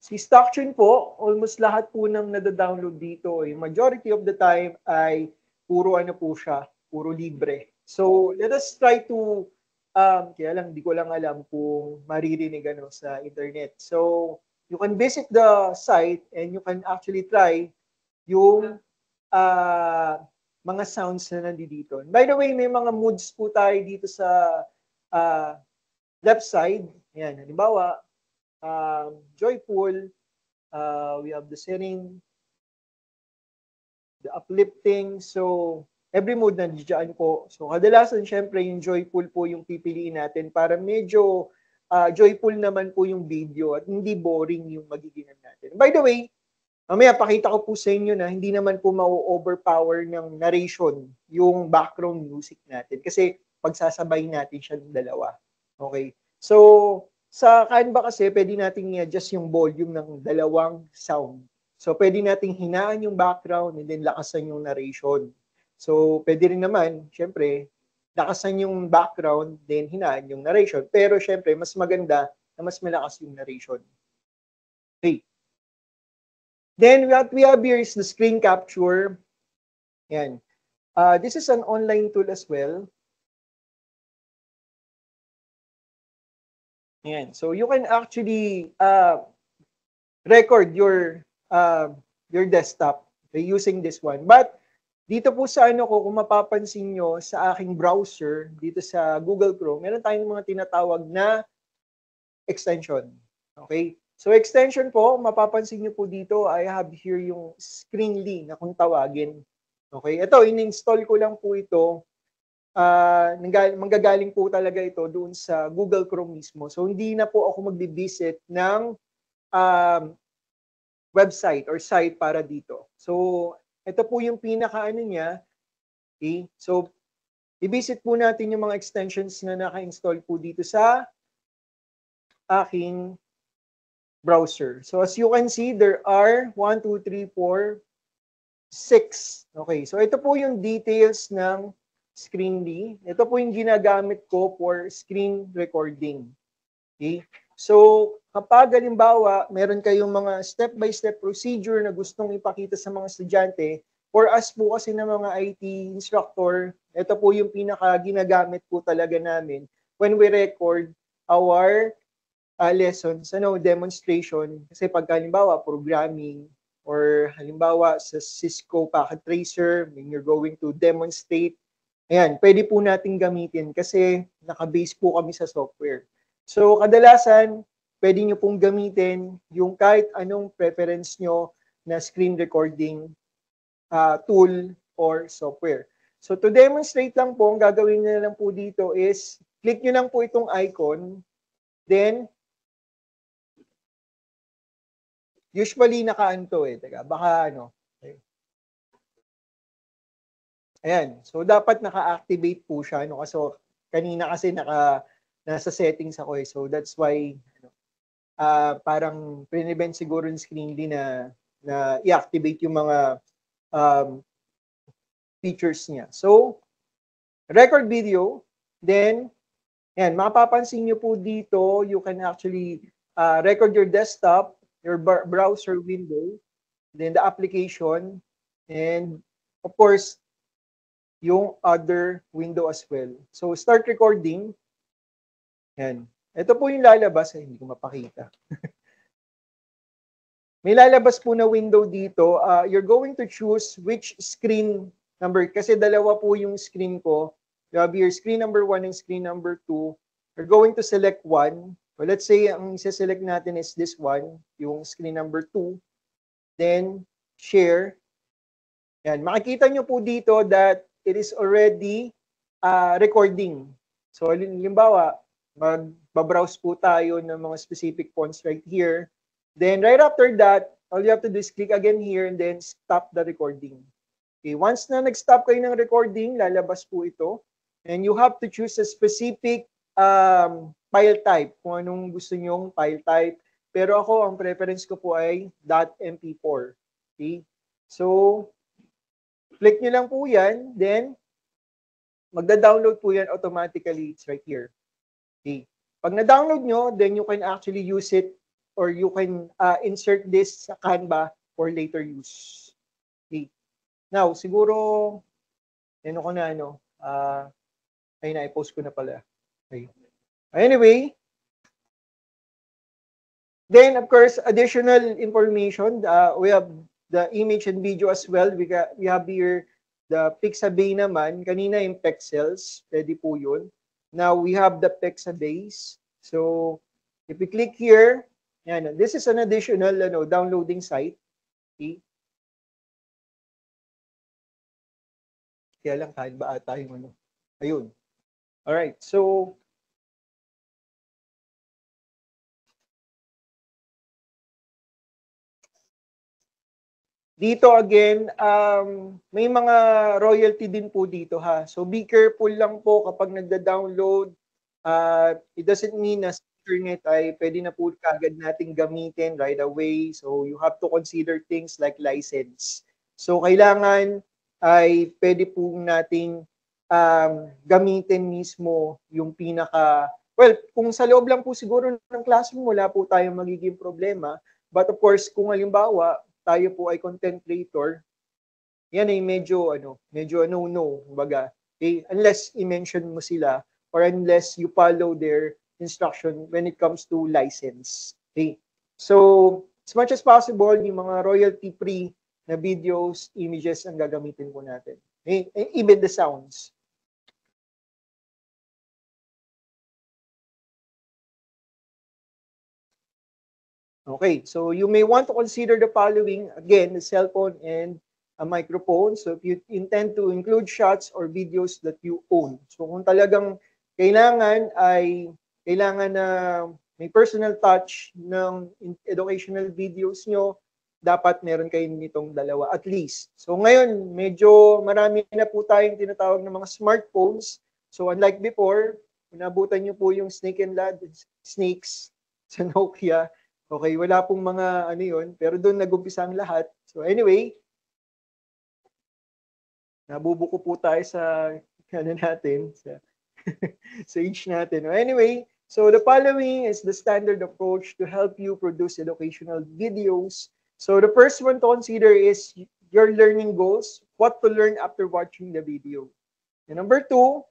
Si StockTune po, almost lahat po ng nada-download dito, yung majority of the time ay puro po siya, puro libre. So, let us try to, kaya lang, di ko lang alam kung maririnig sa internet. So, you can visit the site and you can actually try yung mga sounds na nandito. By the way, may mga moods po tayo dito sa left side, yan, halimbawa, joyful, we have the serene, the uplifting, so every mood nandiyan po. So kadalasan syempre yung joyful po yung pipiliin natin para medyo joyful naman po yung video at hindi boring yung magiging natin. By the way, mamaya pakita ko po sa inyo na hindi naman po ma-overpower ng narration yung background music natin kasi pagsasabay natin siya ng dalawa. Okay. So, sa Canva kasi, pwede natin i-adjust yung volume ng dalawang sound. So, pwede nating hinaan yung background and then lakasan yung narration. So, pwede rin naman, syempre, lakasan yung background, then hinaan yung narration. Pero, syempre, mas maganda na mas malakas yung narration. Okay. Then, what we have here is the screen capture. Yan. This is an online tool as well. Yan. So, you can actually record your desktop using this one. But dito po sa ano ko, kung mapapansin nyo sa aking browser, dito sa Google Chrome, meron tayong mga tinatawag na extension. Okay? So extension po, mapapansin nyo po dito, I have here yung Screenly na kung tawagin. Okay? Ito, in-install ko lang po ito. Manggagaling po talaga ito doon sa Google Chrome mismo. So hindi na po ako magbi-visit ng website or site para dito. So, ito po yung pinaka-ano niya. Okay? So, i-visit po natin yung mga extensions na naka-install po dito sa aking browser. So, as you can see, there are 1, 2, 3, 4, 6. Okay. So, ito po yung details ng Screenly. Ito po yung ginagamit ko for screen recording. Okay? So, kapag halimbawa, meron kayong mga step-by-step procedure na gustong ipakita sa mga estudyante, for us po kasi ng mga IT instructor, ito po yung pinaka-ginagamit po talaga namin when we record our lessons, demonstration. Kasi pag halimbawa, programming, or halimbawa sa Cisco Packet Tracer, when you're going to demonstrate, ayan, pwede po natin gamitin kasi naka-base po kami sa software. So, kadalasan, pwede nyo pong gamitin yung kahit anong preference nyo na screen recording tool or software. So, to demonstrate lang po, ang gagawin nyo lang po dito is, click nyo lang po itong icon, then, usually naka-anto teka, baka ano, okay. Ayan, so dapat naka-activate po siya, no? So, kanina kasi nasa settings ako so that's why parang prevent siguro yung Screenly na i-activate yung mga features niya. So, record video, then, yan, mapapansin nyo po dito, you can actually record your desktop, your browser window, then the application, and of course, yung other window as well. So, start recording. Yan. Ito po yung lalabas. Hindi ko mapakita. May lalabas po na window dito. You're going to choose which screen number. Kasi dalawa po yung screen ko. You have your screen number 1 and screen number 2. You're going to select one. So let's say, ang isa-select natin is this one, yung screen number 2. Then, share. Yan. Makikita nyo po dito that it is already recording. So, halimbawa, mag-browse po tayo ng mga specific fonts right here. Then, right after that, all you have to do is click again here and then stop the recording. Okay, once na nag-stop kayo ng recording, lalabas po ito. And you have to choose a specific file type, kung anong gusto nyong file type. Pero ako, ang preference ko po ay .mp4. Okay? So, click nyo lang po yan, then magda-download po yan automatically. It's right here. Okay. Pag na-download nyo, then you can actually use it or you can insert this sa Canva for later use. Okay. Now, siguro, ano ko na, ay na-post ko na pala. Okay. Anyway, then of course, additional information, we have the image and video as well. We have here the Pixabay naman. Kanina yung Pexels, pwede po yun. Now, we have the Pixabays. So, if we click here, yan, this is an additional downloading site. Okay. Kaya lang, kahit ba ata yung ayun. Alright, so, dito again, may mga royalty din po dito ha. So be careful lang po kapag nagda-download It doesn't mean na sa internet ay pwede na po kagad nating gamitin right away. So you have to consider things like license. So kailangan ay pwede po nating gamitin mismo yung well, kung sa loob lang po siguro ng classroom, wala po tayong magiging problema. But of course, kung halimbawa, tayo po ay content creator, yan ay medyo no, kumbaga. Okay? Unless i-mention mo sila or unless you follow their instruction when it comes to license. Okay? So, as much as possible, yung mga royalty-free na videos, images ang gagamitin po natin. Okay? Even the sounds. Okay, so you may want to consider the following, again, the cell phone and a microphone. So if you intend to include shots or videos that you own. So kung talagang kailangan na may personal touch ng educational videos nyo, dapat meron kayo nitong dalawa at least. So ngayon, medyo marami na po tayong tinatawag ng mga smartphones. So unlike before, inabutan nyo po yung snake and ladder, snakes sa Nokia. Okay, wala pong mga yun, pero doon nag-umpisa ang lahat. So anyway, nabubuko po tayo sa natin, sa age natin. Anyway, so the following is the standard approach to help you produce educational videos. So the first one to consider is your learning goals, what to learn after watching the video. And number 2,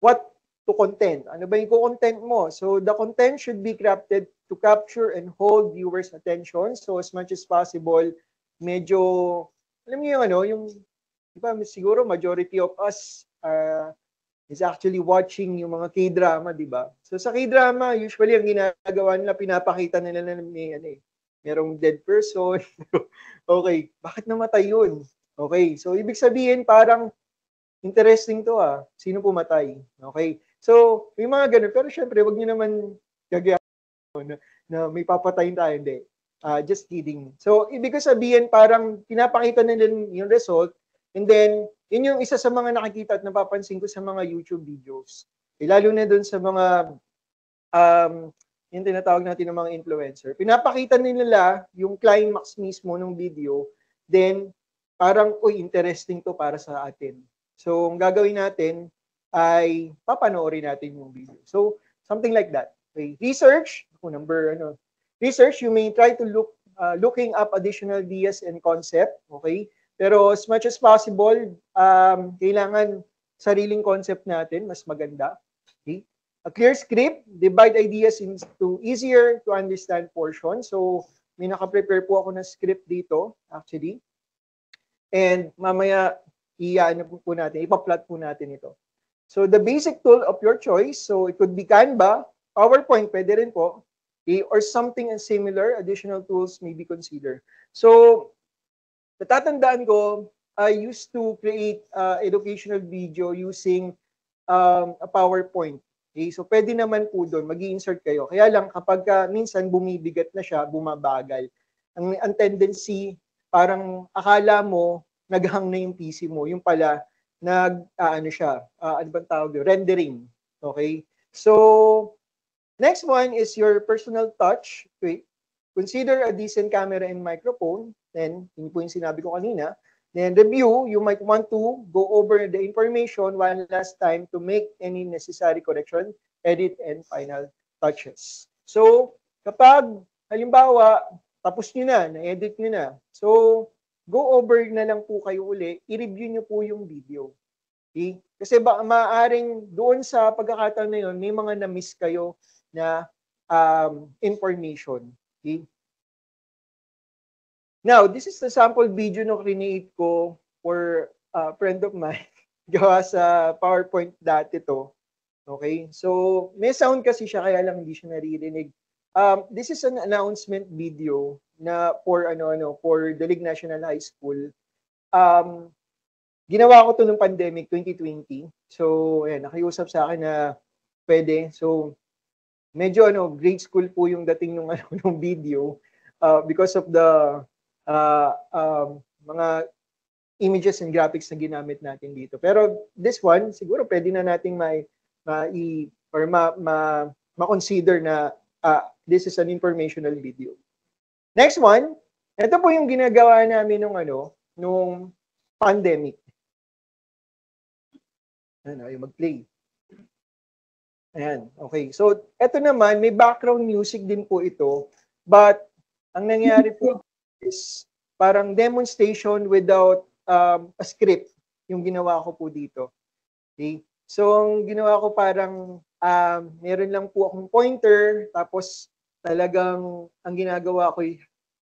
what to content. Ano ba yung content mo? So the content should be crafted to capture and hold viewers' attention. So as much as possible, medyo, alam niyo yung di ba, siguro majority of us is actually watching yung mga K-drama, di ba? So sa K-drama, usually ang ginagawa nila, pinapakita nila na merong dead person. Okay, bakit namatay yun? Okay, so ibig sabihin parang interesting to sino pumatay? Okay, so may mga ganun. Pero syempre, wag niyo naman gagawin na may papatayin tayo. Hindi. Just kidding. So, ibig sabihin, parang pinapakita nila yung result, and then, yun yung isa sa mga nakikita at napapansin ko sa mga YouTube videos. Lalo na dun sa mga, yung tinatawag natin ng mga influencer. Pinapakita nila yung climax mismo ng video, then, parang, interesting to para sa atin. So, ang gagawin natin ay papanoorin natin yung video. So, something like that. Okay. Research, research, you may try to looking up additional ideas and concept, okay? Pero as much as possible, kailangan sariling concept natin, mas maganda. Okay? A clear script, divide ideas into easier to understand portions. So, may naka-prepare po ako ng script dito, actually. And mamaya, ipa-plot po natin ito. So, the basic tool of your choice, so it could be Canva, PowerPoint, pwede rin po, or something similar, additional tools may be considered. So, natatandaan ko, I used to create educational video using a PowerPoint. Okay? So, pwede naman po doon, mag-i-insert kayo. Kaya lang, kapag minsan bumibigat na siya, bumabagal. Ang tendency, parang akala mo, naghang na yung PC mo. Yung pala, ano bang tawag yun? Rendering. Okay? So, next one is your personal touch. Okay. Consider a decent camera and microphone. Then, yun po yung sinabi ko kanina. Then, review, you might want to go over the information one last time to make any necessary correction, edit, and final touches. So, kapag, halimbawa, tapos nyo na-edit nyo na. So, go over na lang po kayo uli, i-review nyo po yung video. Okay? Kasi maaaring doon sa pagkakataon na yun, may mga na-miss kayo na information. Okay? Now, this is the sample video na create ko for a friend of mine. Gawa sa PowerPoint dati to. Okay? So, may sound kasi siya, kaya lang hindi siya naririnig. This is an announcement video na for Dalig National High School. Ginawa ko to nung pandemic 2020. So, ayan, nakiusap sa akin na pwede. So, medyo grade school po yung dating ng video because of the mga images and graphics na ginamit natin dito. Pero this one, siguro pwede na nating or ma-consider na this is an informational video. Next one, ito po yung ginagawa namin nung pandemic. Yung mag-play. Ayan, okay. So, ito naman, may background music din po ito, but ang nangyari po is parang demonstration without a script yung ginawa ko po dito. Okay? So, ang ginawa ko parang meron lang po akong pointer, tapos talagang ang ginagawa ko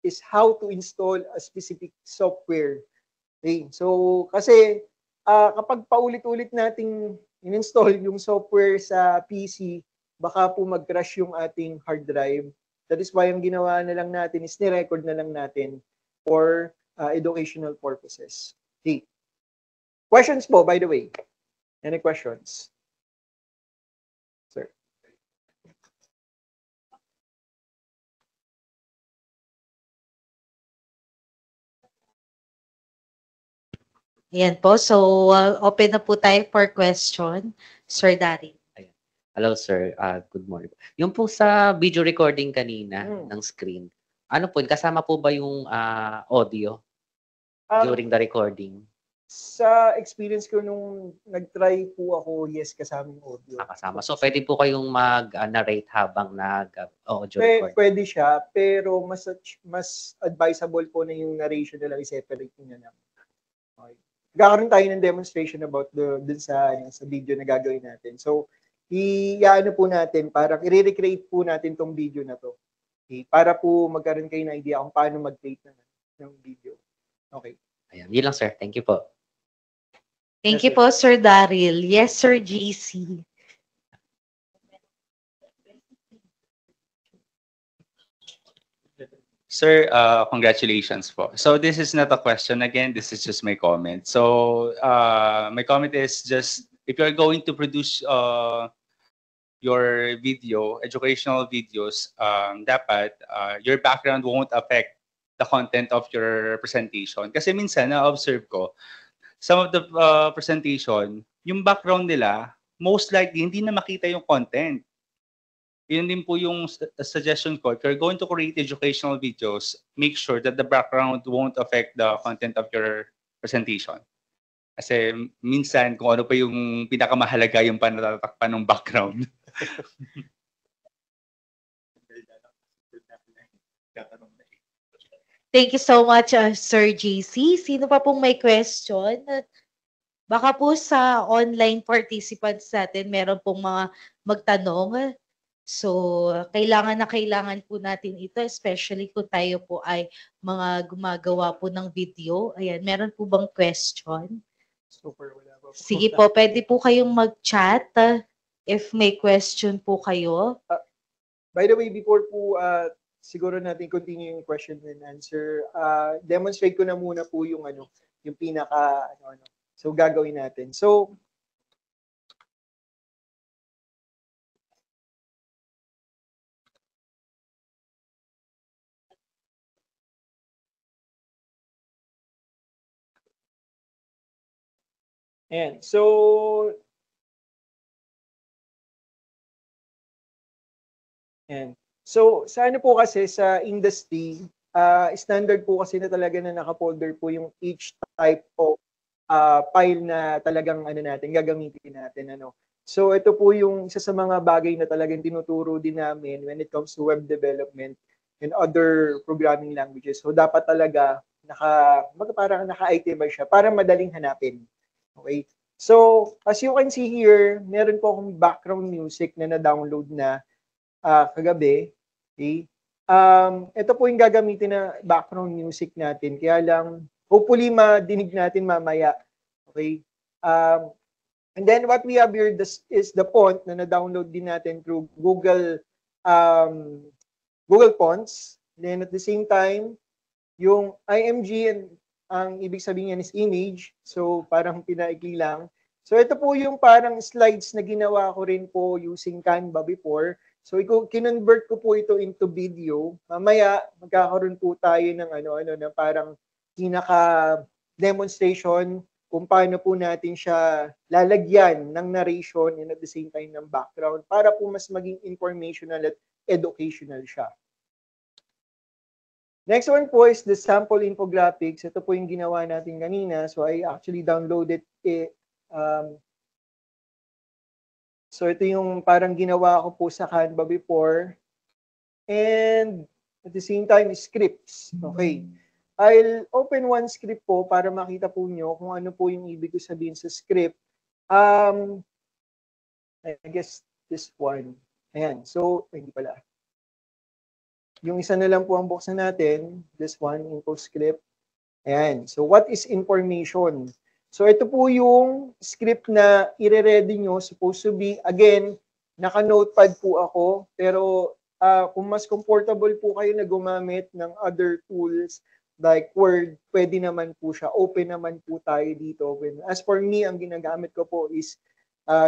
is how to install a specific software. Okay? So, kasi kapag paulit-ulit nating in-install yung software sa PC, baka po mag-crash yung ating hard drive. That is why ang ginawa na lang natin is ni-record na lang natin for educational purposes. Okay. Questions po, by the way? Any questions? Sir. Ayan po. So, open na po tayo for question. Sir Daryl. Hello, sir. Good morning. Yung po sa video recording kanina ng screen, ano po, kasama po ba yung audio during the recording? Sa experience ko nung nag-try po ako, yes, kasama yung audio. Kasama. So, pwede po kayong mag-narrate habang nag-audio record? Pwede siya, pero mas advisable po na yung narration na lang i-separate nyo na lang. Okay. Gagawin tayo ng demonstration about dun sa video na gagawin natin. So, i-ano po natin, parang i-recreate po natin tong video na to. Okay? Para po magkaroon kayo ng idea kung paano mag-create ng video. Okay. Ayan, yun lang, sir. Thank you po. Thank Yes, you po, Sir Daryl. Yes, Sir JC. Sir, congratulations po. So this is not a question again, this is just my comment. So my comment is just, if you're going to produce your video, educational videos, dapat your background won't affect the content of your presentation. Kasi minsan, na-observe ko, some of the presentation, yung background nila, most likely, hindi na makita yung content. Yun din po yung suggestion ko. If you're going to create educational videos, make sure that the background won't affect the content of your presentation. Kasi minsan, kung ano pa yung pinakamahalaga yung panatatakpan ng background. Thank you so much, Sir JC. Sino pa pong may question? Baka po sa online participants natin, meron pong mga magtanong. So, kailangan po natin ito, especially kung tayo po ay mga gumagawa po ng video. Ayan, meron po bang question? Super, wala pa po. Sige po, pwede po kayong mag-chat if may question po kayo. By the way, before po siguro natin continue yung question and answer, demonstrate ko na muna po yung yung pinaka So gagawin natin. So ayan. So sa po kasi sa industry, standard po kasi na talaga na naka-folder po yung each type of file na talagang natin, gagamitin natin. So ito po yung isa sa mga bagay na talagang tinuturo din namin when it comes to web development and other programming languages. So dapat talaga parang naka-itemize siya para madaling hanapin. Okay? So as you can see here, meron po akong background music na na-download na kagabi. Okay? Ito po yung gagamitin na background music natin. Kaya lang, hopefully madinig natin mamaya. Okay? And then what we have here is the font na na-download din natin through Google Fonts. Then at the same time, yung IMG, ang ibig sabihin yan is image. So parang pinaikli lang. So ito po yung parang slides na ginawa ko rin po using Canva before. So kinonvert ko po ito into video. Mamaya magkakaroon po tayo ng na parang pinaka demonstration kung paano po natin siya lalagyan ng narration and at the same time ng background para po mas maging informational at educational siya. Next one po is the sample infographics. Ito po yung ginawa natin kanina. So I actually downloaded it. So ito yung parang ginawa ko po sa Canva before. And at the same time, scripts. Okay. I'll open one script po para makita po nyo kung ano po yung ibig ko sabihin sa script. I guess this one. Ayan. So, hindi pala. Yung isa na lang po ang buksan natin. This one, info script. Ayan. So, what is information? So, ito po yung script na ire-ready nyo. Supposed to be, again, naka-notepad po ako. Pero, kung mas comfortable po kayo na gumamit ng other tools, like Word, pwede naman po siya. Open naman po tayo dito. As for me, ang ginagamit ko po is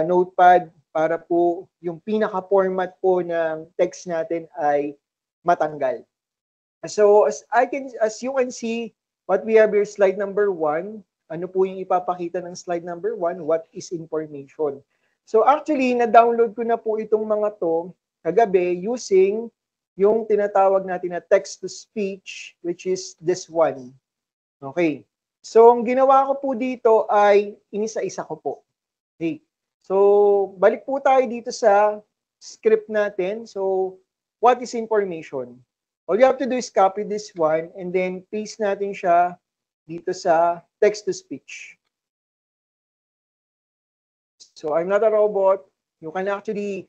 Notepad para po yung pinaka-format po ng text natin ay matanggal. So as you can see, what we have here, slide number 1. Ano po yung ipapakita ng slide number 1? What is information? So actually, na-download ko na po itong mga to kagabi using yung tinatawag natin na text-to-speech, which is this one. Okay. So, ang ginawa ko po dito ay inisa-isa ko po. Okay. So, balik po tayo dito sa script natin. So, what is information? All you have to do is copy this one and then paste natin siya dito sa text-to-speech. So, I'm not a robot. You can actually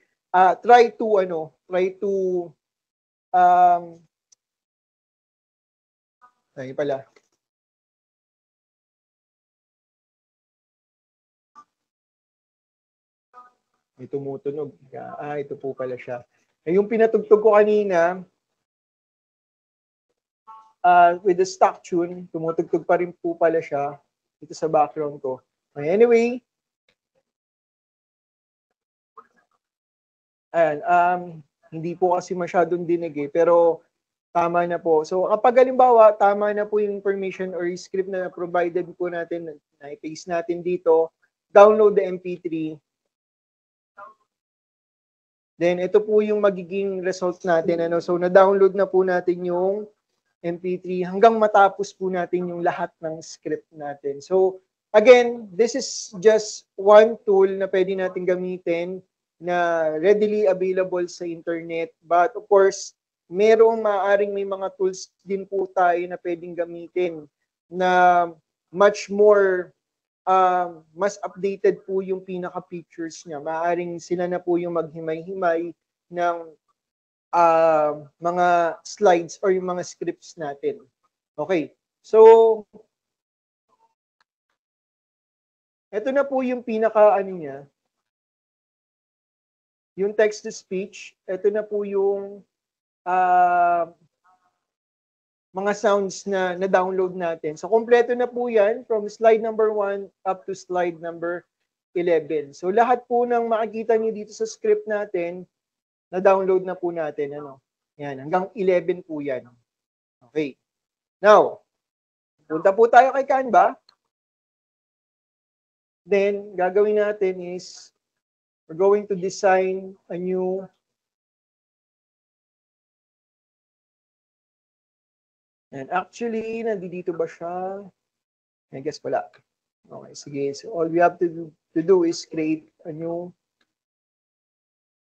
try to ay pala. May tumutunog. Ito po pala siya. Yung pinatugtog ko kanina, with the stock tune, tumutugtog pa rin po pala siya dito sa background ko. Anyway, ayan, hindi po kasi masyadong dinig pero tama na po. So kapag halimbawa, tama na po yung information or yung script na provided po natin, na i-paste natin dito, download the MP3. Then ito po yung magiging result natin. So na-download na po natin yung MP3 hanggang matapos po natin yung lahat ng script natin. So again, this is just one tool na pwede natin gamitin na readily available sa internet. But of course, merong maaaring may mga tools din po tayo na pwedeng gamitin na much more, mas updated po yung pinaka-features niya. Maaaring sila na po yung maghimay-himay ng mga slides or yung mga scripts natin. Okay, so ito na po yung pinaka-ano niya. Yung text-to-speech, ito na po yung mga sounds na na-download natin. So, kompleto na po yan from slide number 1 up to slide number 11. So, lahat po ng makikita niyo dito sa script natin, na-download na po natin. Yan, hanggang 11 po yan. Okay. Now, punta po tayo kay Canva. Then, gagawin natin is, we're going to design a new and actually, nandito ba siya? I guess wala. Okay, sige. So all we have to do is create a new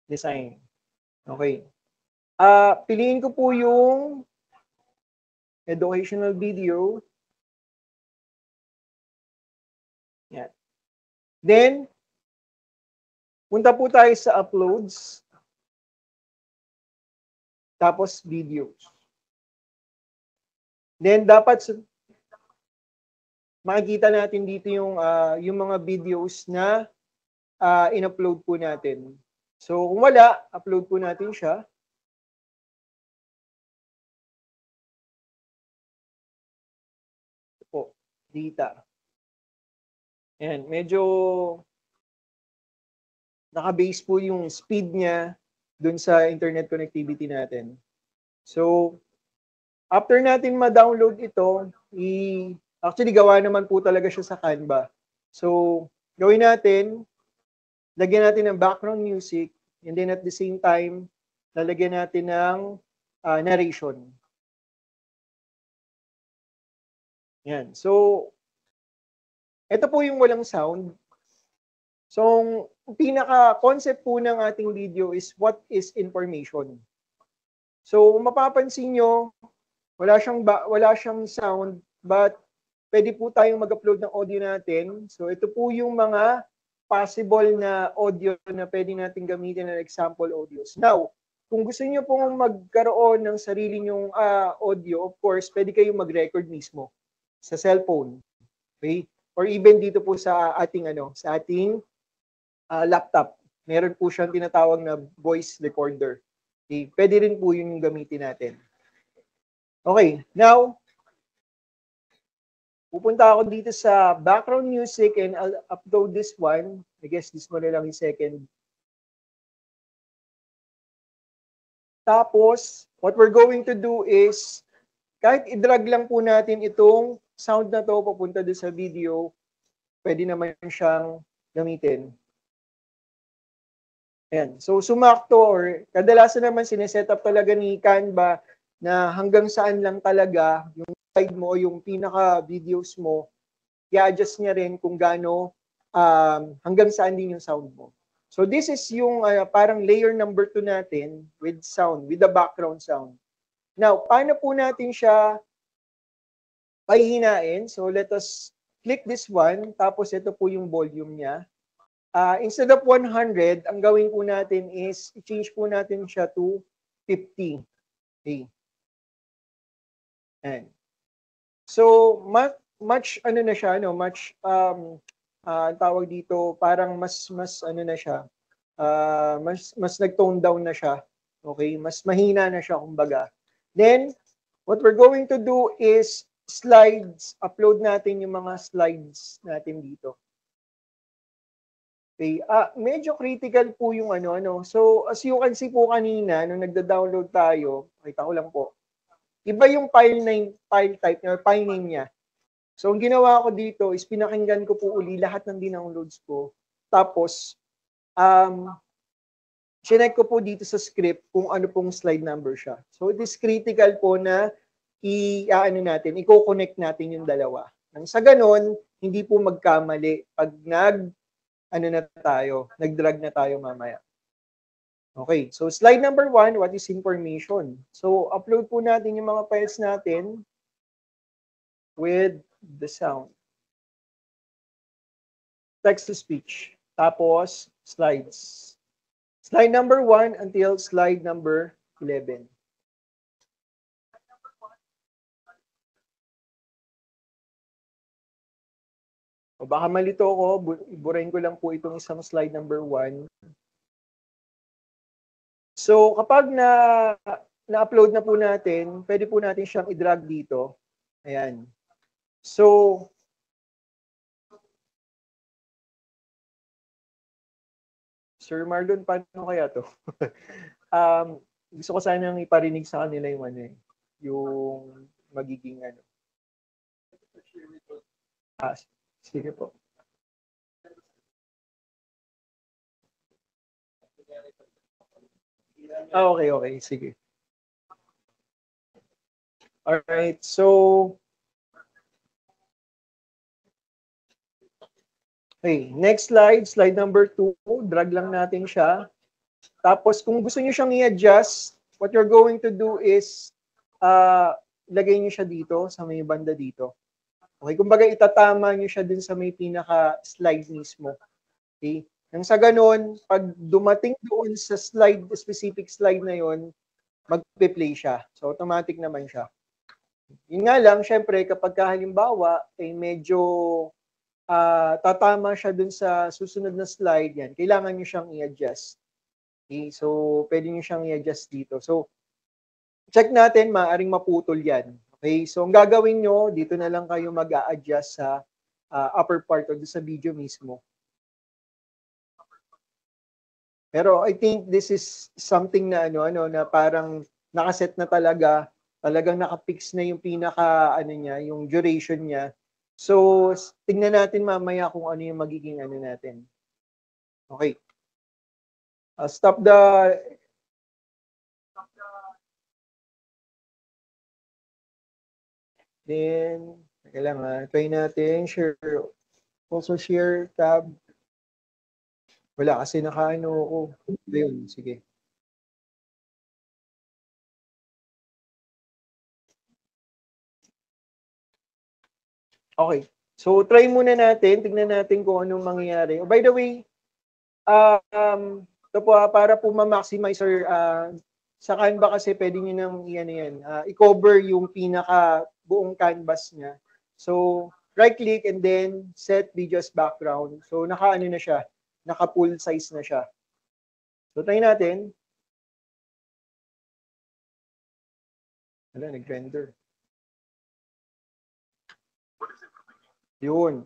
design. Okay. Piliin ko po yung educational video. Yan. Then, punta po tayo sa uploads. Tapos videos. Then dapat makikita natin dito yung mga videos na in-upload po natin. So kung wala, upload po natin siya. Ito po, data. Ayan, medyo naka-base po yung speed niya dun sa internet connectivity natin. So after natin ma-download ito, Actually, gawa naman po talaga siya sa Canva. So, gawin natin, lagyan natin ng background music, and then at the same time, lalagyan natin ng narration. Yan. So, ito po yung walang sound. So, ang pinaka-concept po ng ating video is what is information. So, mapapansin nyo, wala siyang sound, but pwede po tayong mag-upload ng audio natin. So, ito po yung mga possible na audio na pwede natin gamitin na example audios. Now, kung gusto niyo pong magkaroon ng sarili nyong audio, of course, pwede kayong mag-record mismo sa cellphone. Okay? Or even dito po sa ating laptop. Meron po siyang tinatawag na voice recorder. Okay? Pwede rin po yun yung gamitin natin. Okay, now, pupunta ako dito sa background music and I'll upload this one. I guess this one na lang yung second. Tapos, what we're going to do is, kahit i-drag lang po natin itong sound na to papunta doon sa video, pwede naman siyang gamitin. Ayan. So, sumakto or kadalasan naman sineset up talaga ni Canva na hanggang saan lang talaga yung slide mo, yung pinaka-videos mo, i-adjust niya rin kung gaano hanggang saan din yung sound mo. So, this is yung parang layer number 2 natin with sound, with the background sound. Now, paano po natin siya pahihinain? So, let us click this one, tapos ito po yung volume niya. Instead of 100, ang gawin po natin is, i-change po natin siya to 50. Okay. And so, much ano na siya, no? Much, tawag dito, parang mas ano na siya, mas nag-tone down na siya. Okay? Mas mahina na siya, kumbaga. Then, what we're going to do is slides, upload natin yung mga slides natin dito. Okay, medyo critical po yung ano. So, as you can see po kanina, nung nagda-download tayo, kita ko lang po, iba yung file type niya, or file name niya. So, ang ginawa ko dito is pinakinggan ko po uli lahat ng downloads ko. Tapos, chinek ko po dito sa script kung ano pong slide number siya. So, it is critical po na i-connect natin yung dalawa. Nang sa ganon, hindi po magkamali pag nag-drag na tayo mamaya. Okay, so slide number 1, what is information? So, upload po natin yung mga files natin with the sound. Text to speech. Tapos, slides. Slide number 1 until slide number 11. O baka malito ako, iburahin ko lang po itong isang slide number 1. So, kapag na-upload na po natin, pwede po natin siyang i-drag dito. Ayan. So, Sir Marlon, paano kaya to? Gusto ko sanang iparinig sa kanila yung yung magiging sige po. Okay. Sige. Alright, so okay, next slide number 2, drag lang natin siya. Tapos kung gusto niyo siyang i-adjust, what you're going to do is lagay niyo siya dito sa may banda dito. Okay, kumbaga itatama niyo siya dun sa may pinaka-slide mismo. Okay? Nang sa ganun, pag dumating doon sa specific slide na yon, magpe-play siya. So automatic naman siya. Yun nga lang, syempre, kapag halimbawa, medyo tatama siya dun sa susunod na slide yan, kailangan niyo siyang i-adjust. Okay? So, pwede niyo siyang i-adjust dito. So, check natin, maaaring maputol yan. Okay? So, ang gagawin nyo, dito na lang kayo mag-a-adjust sa upper part o sa video mismo. Pero I think this is something na na parang nakaset na talagang nakapix na yung pinaka niya, yung duration niya. So, tingnan natin mamaya kung ano yung magiging ano natin. Okay. Stop the Then, teka lang try natin, share, also share tab. Wala kasi nakaano ako. Ayun, sige. Okay. So, try muna natin. Tignan natin kung anong mangyayari. Oh, by the way, ito po, para po ma-maximize or sa Canva kasi pwede nyo nang i-cover yung pinaka buong canvas niya. So, right-click and then set video as background. So, naka-ano na siya. Naka-full size na siya. So, try natin. Wala, nag-render. Yun.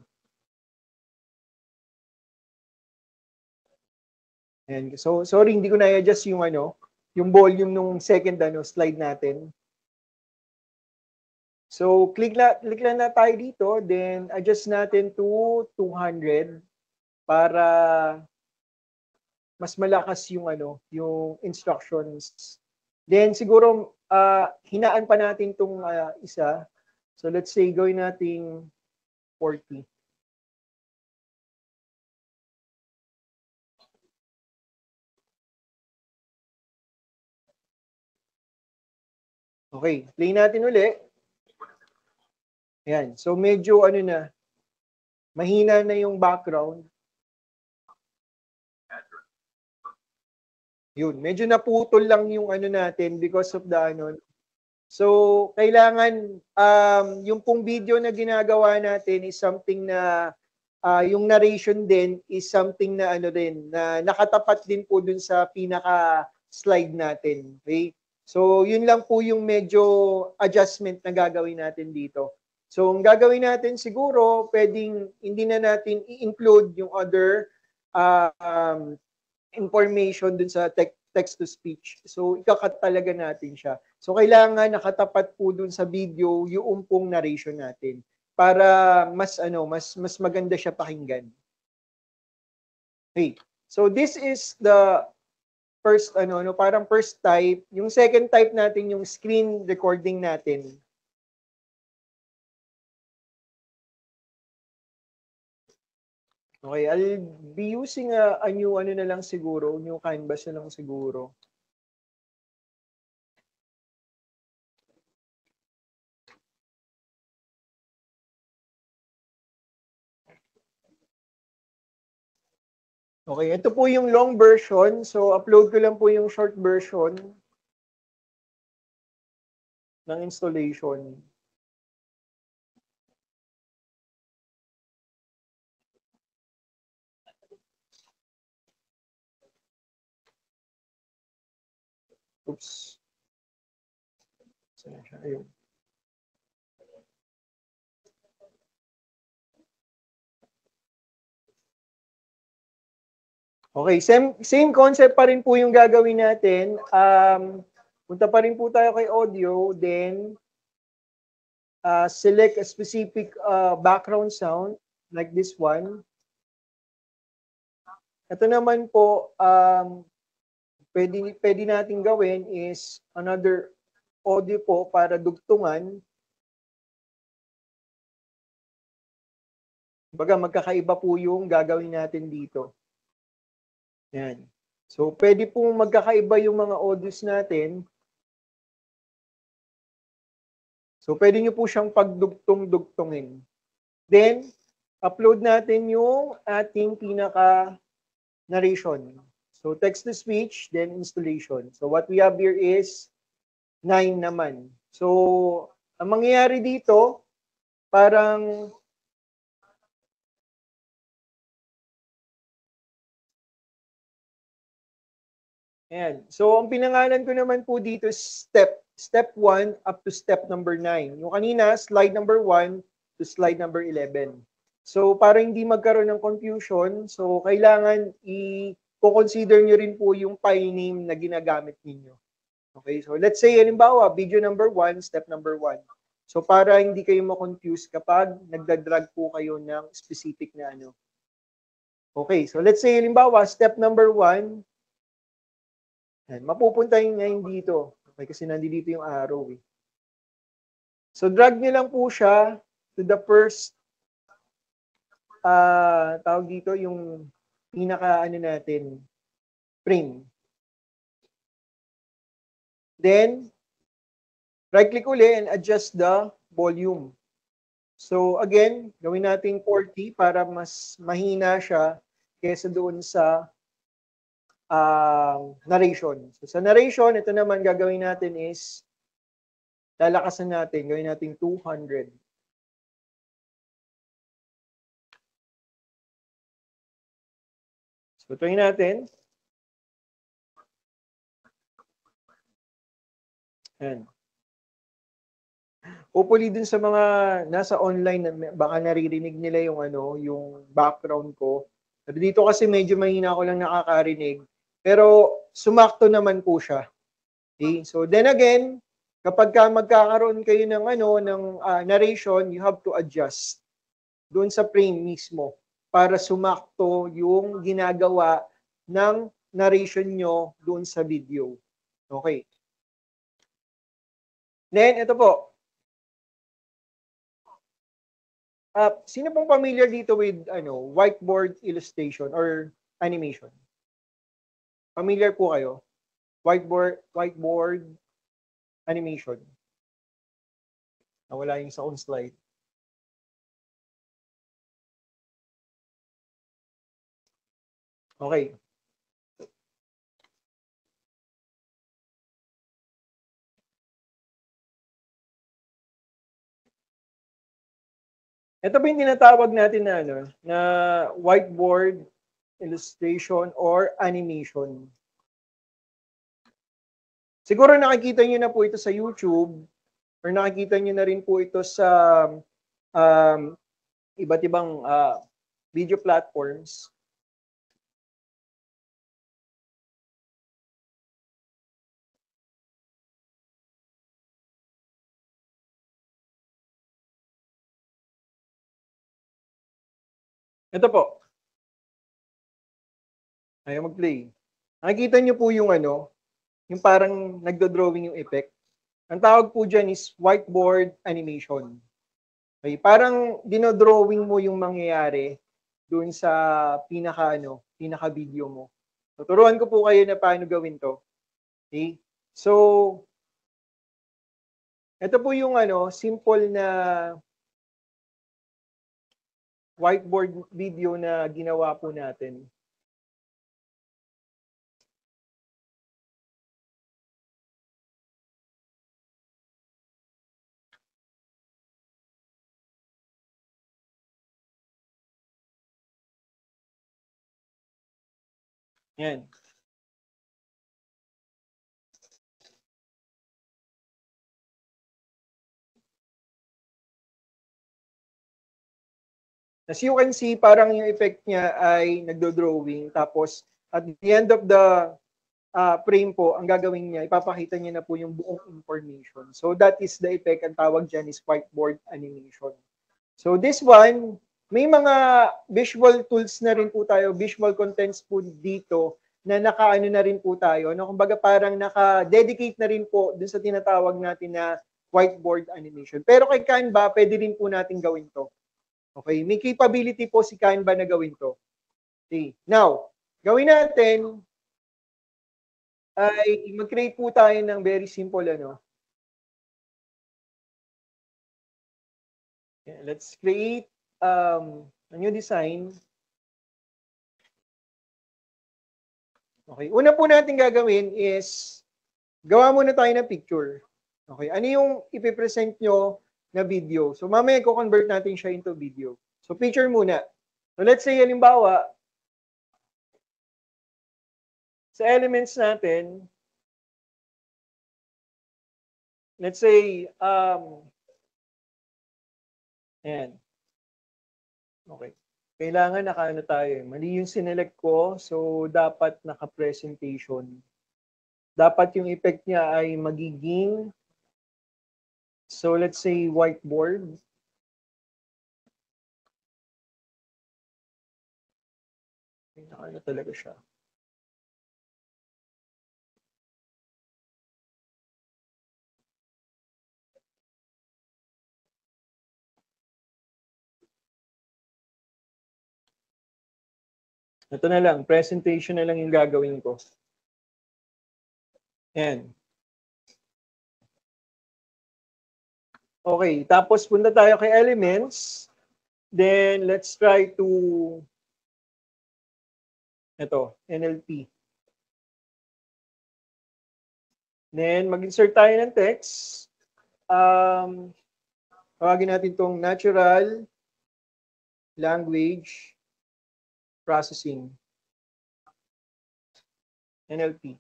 And so, sorry, hindi ko na-adjust yung yung volume nung second slide natin. So, click lang na tayo dito, then adjust natin to 200 para mas malakas yung yung instructions. Then siguro hinaan pa natin tong isa. So let's say gawin nating 40. Okay, play natin uli. Ayan, so medyo na, mahina na yung background. Yun, medyo naputol lang yung natin because of the So, kailangan yung pong video na ginagawa natin is something na yung narration din is something na din, na nakatapat din po dun sa pinaka slide natin. Okay? So, yun lang po yung medyo adjustment na gagawin natin dito. So, ang gagawin natin siguro, pwedeng hindi na natin i-include yung other information dun sa text-to-speech. So, ikakat talaga natin siya. So, kailangan nakatapat po dun sa video yung pong narration natin para mas mas maganda siya pakinggan. Okay. So, this is the first parang first type. Yung second type natin yung screen recording natin. Okay, I'll be using a new na lang siguro, new canvas na lang siguro. Okay, ito po yung long version. So, upload ko lang po yung short version ng installation. Oops. Ayun. Okay, same concept pa rin po yung gagawin natin. Punta pa rin po tayo kay audio, then select a specific background sound like this one. Ito naman po, pwede natin gawin is another audio po para dugtungan. Baga magkakaiba po yung gagawin natin dito. Yan. So, pwede pong magkakaiba yung mga audios natin. So, pwede nyo po siyang pagdugtong-dugtongin. Then, upload natin yung ating pinaka-narration. So, text-to-speech, then installation. So, what we have here is 9 naman. So, ang mangyayari dito, parang ayan. So, ang pinangalan ko naman po dito is step 1 up to step number 9. Yung kanina, slide number 1 to slide number 11. So, para hindi magkaroon ng confusion, so kailangan i-consider nyo rin po yung file name na ginagamit ninyo. Okay, so let's say, halimbawa, video number 1, step number 1. So para hindi kayo ma-confuse kapag nagdadrag po kayo ng specific na ano. Okay, so let's say, halimbawa, step number 1, mapupunta yun ngayon dito. Okay, kasi nandito yung arrow. So drag nyo lang po siya to the first, tawag dito, yung pinaka, natin, frame. Then, right-click uli and adjust the volume. So again, gawin natin 40 para mas mahina siya kaysa doon sa narration. So sa narration, ito naman gagawin natin is lalakasan natin, gawin natin 200. So try natin. Ayan. Hopefully dun sa mga nasa online, baka naririnig nila yung yung background ko. Dito kasi medyo mahina ako lang nakakarinig. Pero sumakto naman po siya. Okay? So then again, kapag magkakaroon kayo ng ng narration, you have to adjust doon sa frame mismo para sumakto yung ginagawa ng narration nyo doon sa video. Okay. Then, ito po. Sino pong familiar dito with whiteboard illustration or animation? Familiar po kayo? Whiteboard animation. Nawala yung sa on slide. Okay. Ito ba yung tinatawag natin na na whiteboard illustration or animation? Siguro nakikita niyo na po ito sa YouTube or nakikita niyo na rin po ito sa iba't ibang video platforms. Ito po. Ayaw mag-play. Nakikita niyo po yung yung parang nagdo-drawing yung effect. Ang tawag po dyan is whiteboard animation. Okay, parang dinodrawing mo yung mangyayari doon sa pinaka video mo. Tuturuan ko po kayo na paano gawin to. Okay? So, ito po yung simple na whiteboard video na ginawa po natin. Yan. As you can see, parang yung effect niya ay nagdo-drawing. Tapos, at the end of the frame po, ang gagawin niya, ipapakita niya na po yung buong information. So, that is the effect. Ang tawag dyan is whiteboard animation. So, this one, may mga visual tools na rin po tayo, visual contents po dito na nakaano na rin po tayo. Kumbaga parang naka-dedicate na rin po dun sa tinatawag natin na whiteboard animation. Pero kay Canva, pwede rin po natin gawin to. Okay, may capability po si Canva na gawin to. Okay. Now, gawin natin ay mag-create po tayo ng very simple let's create a new design. Okay, una po natin gagawin is gawa muna tayo ng picture. Okay, ano yung ipipresent nyo na video? So mamaya ko-convert natin siya into video. So picture muna. So let's say halimbawa sa elements natin, let's say ayan. Okay. Kailangan nakaano tayo. Mali yung sinelect ko, so dapat naka-presentation. Dapat yung effect niya ay magiging So let's say whiteboard. Ano talaga siya. Ito na lang, presentation na lang yung gagawin ko. Yan. Okay, tapos punta tayo kay elements. Then let's try to ito, NLP. Then mag-insert tayo ng text. Tawagin natin itong natural language processing. NLP.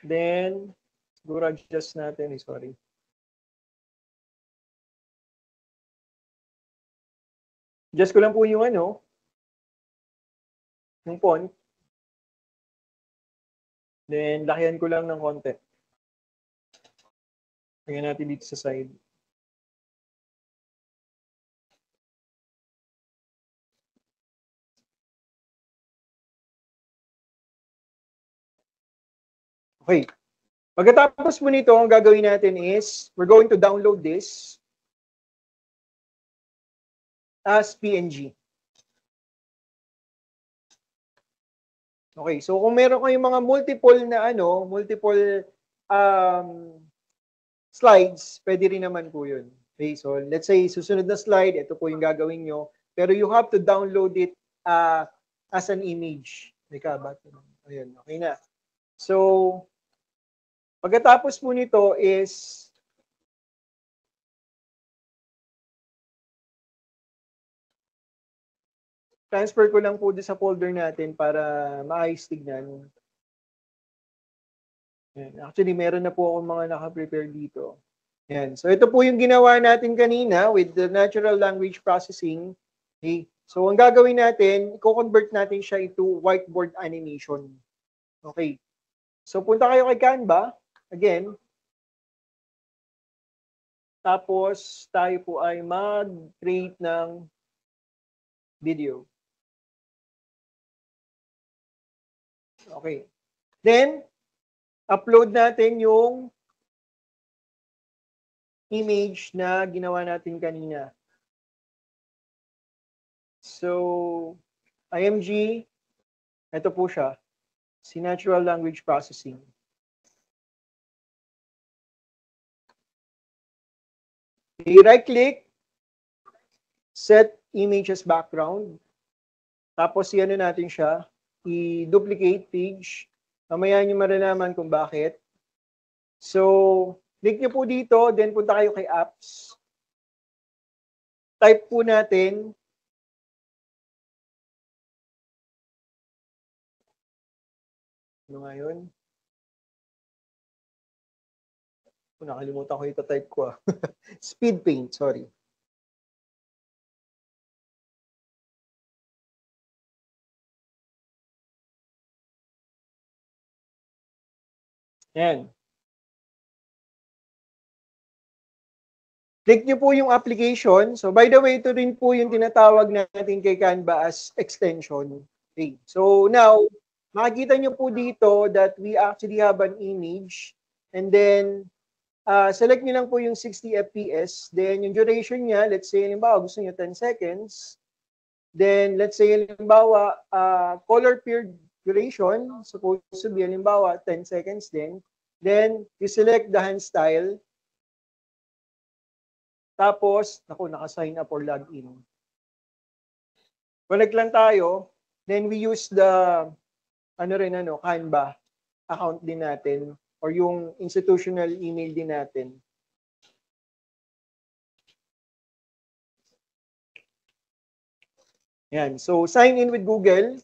Then, siguro adjust natin. Sorry. Adjust ko lang po yung yung font. Then, lakihan ko lang ng konti. Lagyan natin dito sa side. Okay. Pagkatapos mo nito, ang gagawin natin is, we're going to download this as PNG. Okay, so kung meron kayong mga multiple slides, pwede rin naman po yun. Okay, so let's say susunod na slide, ito po yung gagawin nyo, pero you have to download it as an image. Ayun, okay na. So, pagkatapos po nito is transfer ko lang po sa folder natin para maayos tignan. Actually, meron na po akong mga naka-prepare dito. Yan. So, ito po yung ginawa natin kanina with the natural language processing. Okay. So, ang gagawin natin, i-convert natin siya into whiteboard animation. Okay. So, punta kayo kay Canva. Again. Tapos, tayo po ay mag-create ng video. Okay. Then, upload natin yung image na ginawa natin kanina. So, IMG, ito po siya. Si Natural Language Processing. I-right-click, set image as background. Tapos, i-ano natin siya, i-duplicate page. Mamaya nyo maranaman kung bakit. So, click nyo po dito, then punta kayo kay apps. Type po natin ano nga yun? Nakalimutan ko yung type ko. Speed paint, sorry. Yan. Click nyo po yung application. So, by the way, ito rin po yung tinatawag natin kay Canva as extension. Okay. So, now, makikita nyo po dito that we actually have an image. And then, select nyo lang po yung 60 FPS. Then, yung duration niya, let's say, halimbawa, gusto nyo 10 seconds. Then, let's say, halimbawa, color period duration, supposed to be, halimbawa, 10 seconds din. Then, you select the hand style. Tapos, naka-sign up or log in. Connect lang tayo. Then, we use the, Canva account din natin or yung institutional email din natin. Yan. So, sign in with Google.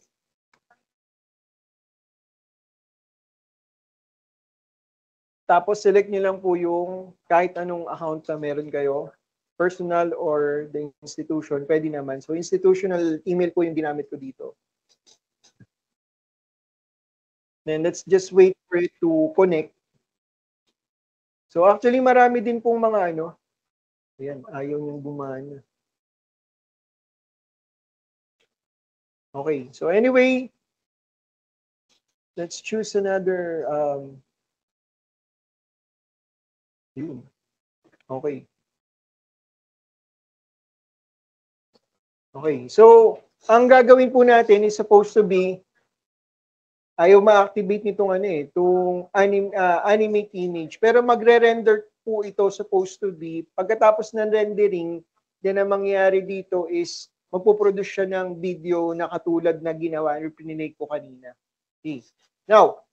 Tapos, select nyo lang po yung kahit anong account na meron kayo. Personal or the institution, pwede naman. So, institutional email po yung ginamit ko dito. Then, let's just wait for it to connect. So actually marami din pong mga ano. Ayan, ayaw niyang gumana. Okay, so anyway, let's choose another yun. Okay. Okay, so ang gagawin po natin is supposed to be ayaw ma-activate nitong ano itong animate image. Pero magre-render po ito supposed to be pagkatapos ng rendering, then ang mangyayari dito is magpo-produce siya ng video na katulad na ginawa or pinilake ko kanina. Okay. Now,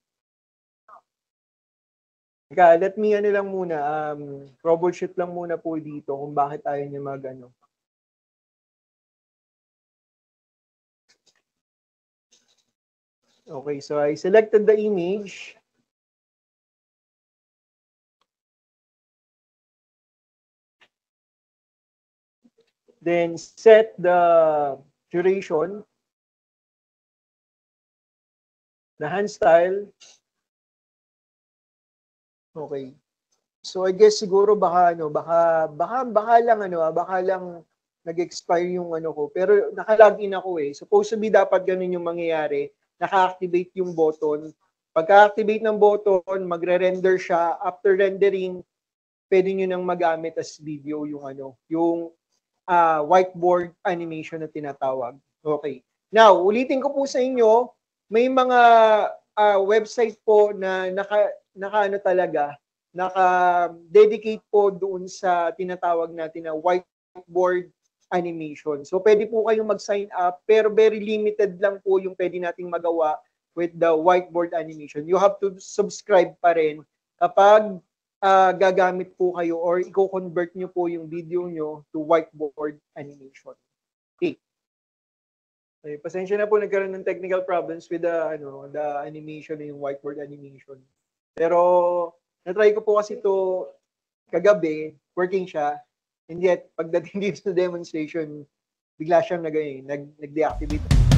let me ano lang muna, troubleshoot lang muna po dito kung bakit ayaw niya mag-ano. Okay, so I selected the image. Then set the duration, the hand style. Okay. So I guess siguro baka lang nag-expire yung ano ko. Pero naka-login ako eh. Supposed to be dapat ganun yung mangyayari. Naka-activate yung button. Pagka-activate ng button, magre-render siya. After rendering, pwede nyo nang magamit as video yung whiteboard animation na tinatawag. Okay. Now, ulitin ko po sa inyo, may mga website po na naka-dedicate po doon sa tinatawag natin na whiteboard animation. So, pwede po kayong mag-sign up, pero very limited lang po yung pwede nating magawa with the whiteboard animation. You have to subscribe pa rin kapag gagamit po kayo or i-convert nyo po yung video nyo to whiteboard animation. Okay. Okay, pasensya na po, nagkaroon ng technical problems with the animation, yung whiteboard animation. Pero na-try ko po kasi ito kagabi, working siya, and yet pagdating dito sa demonstration, bigla siyang nag-deactivate.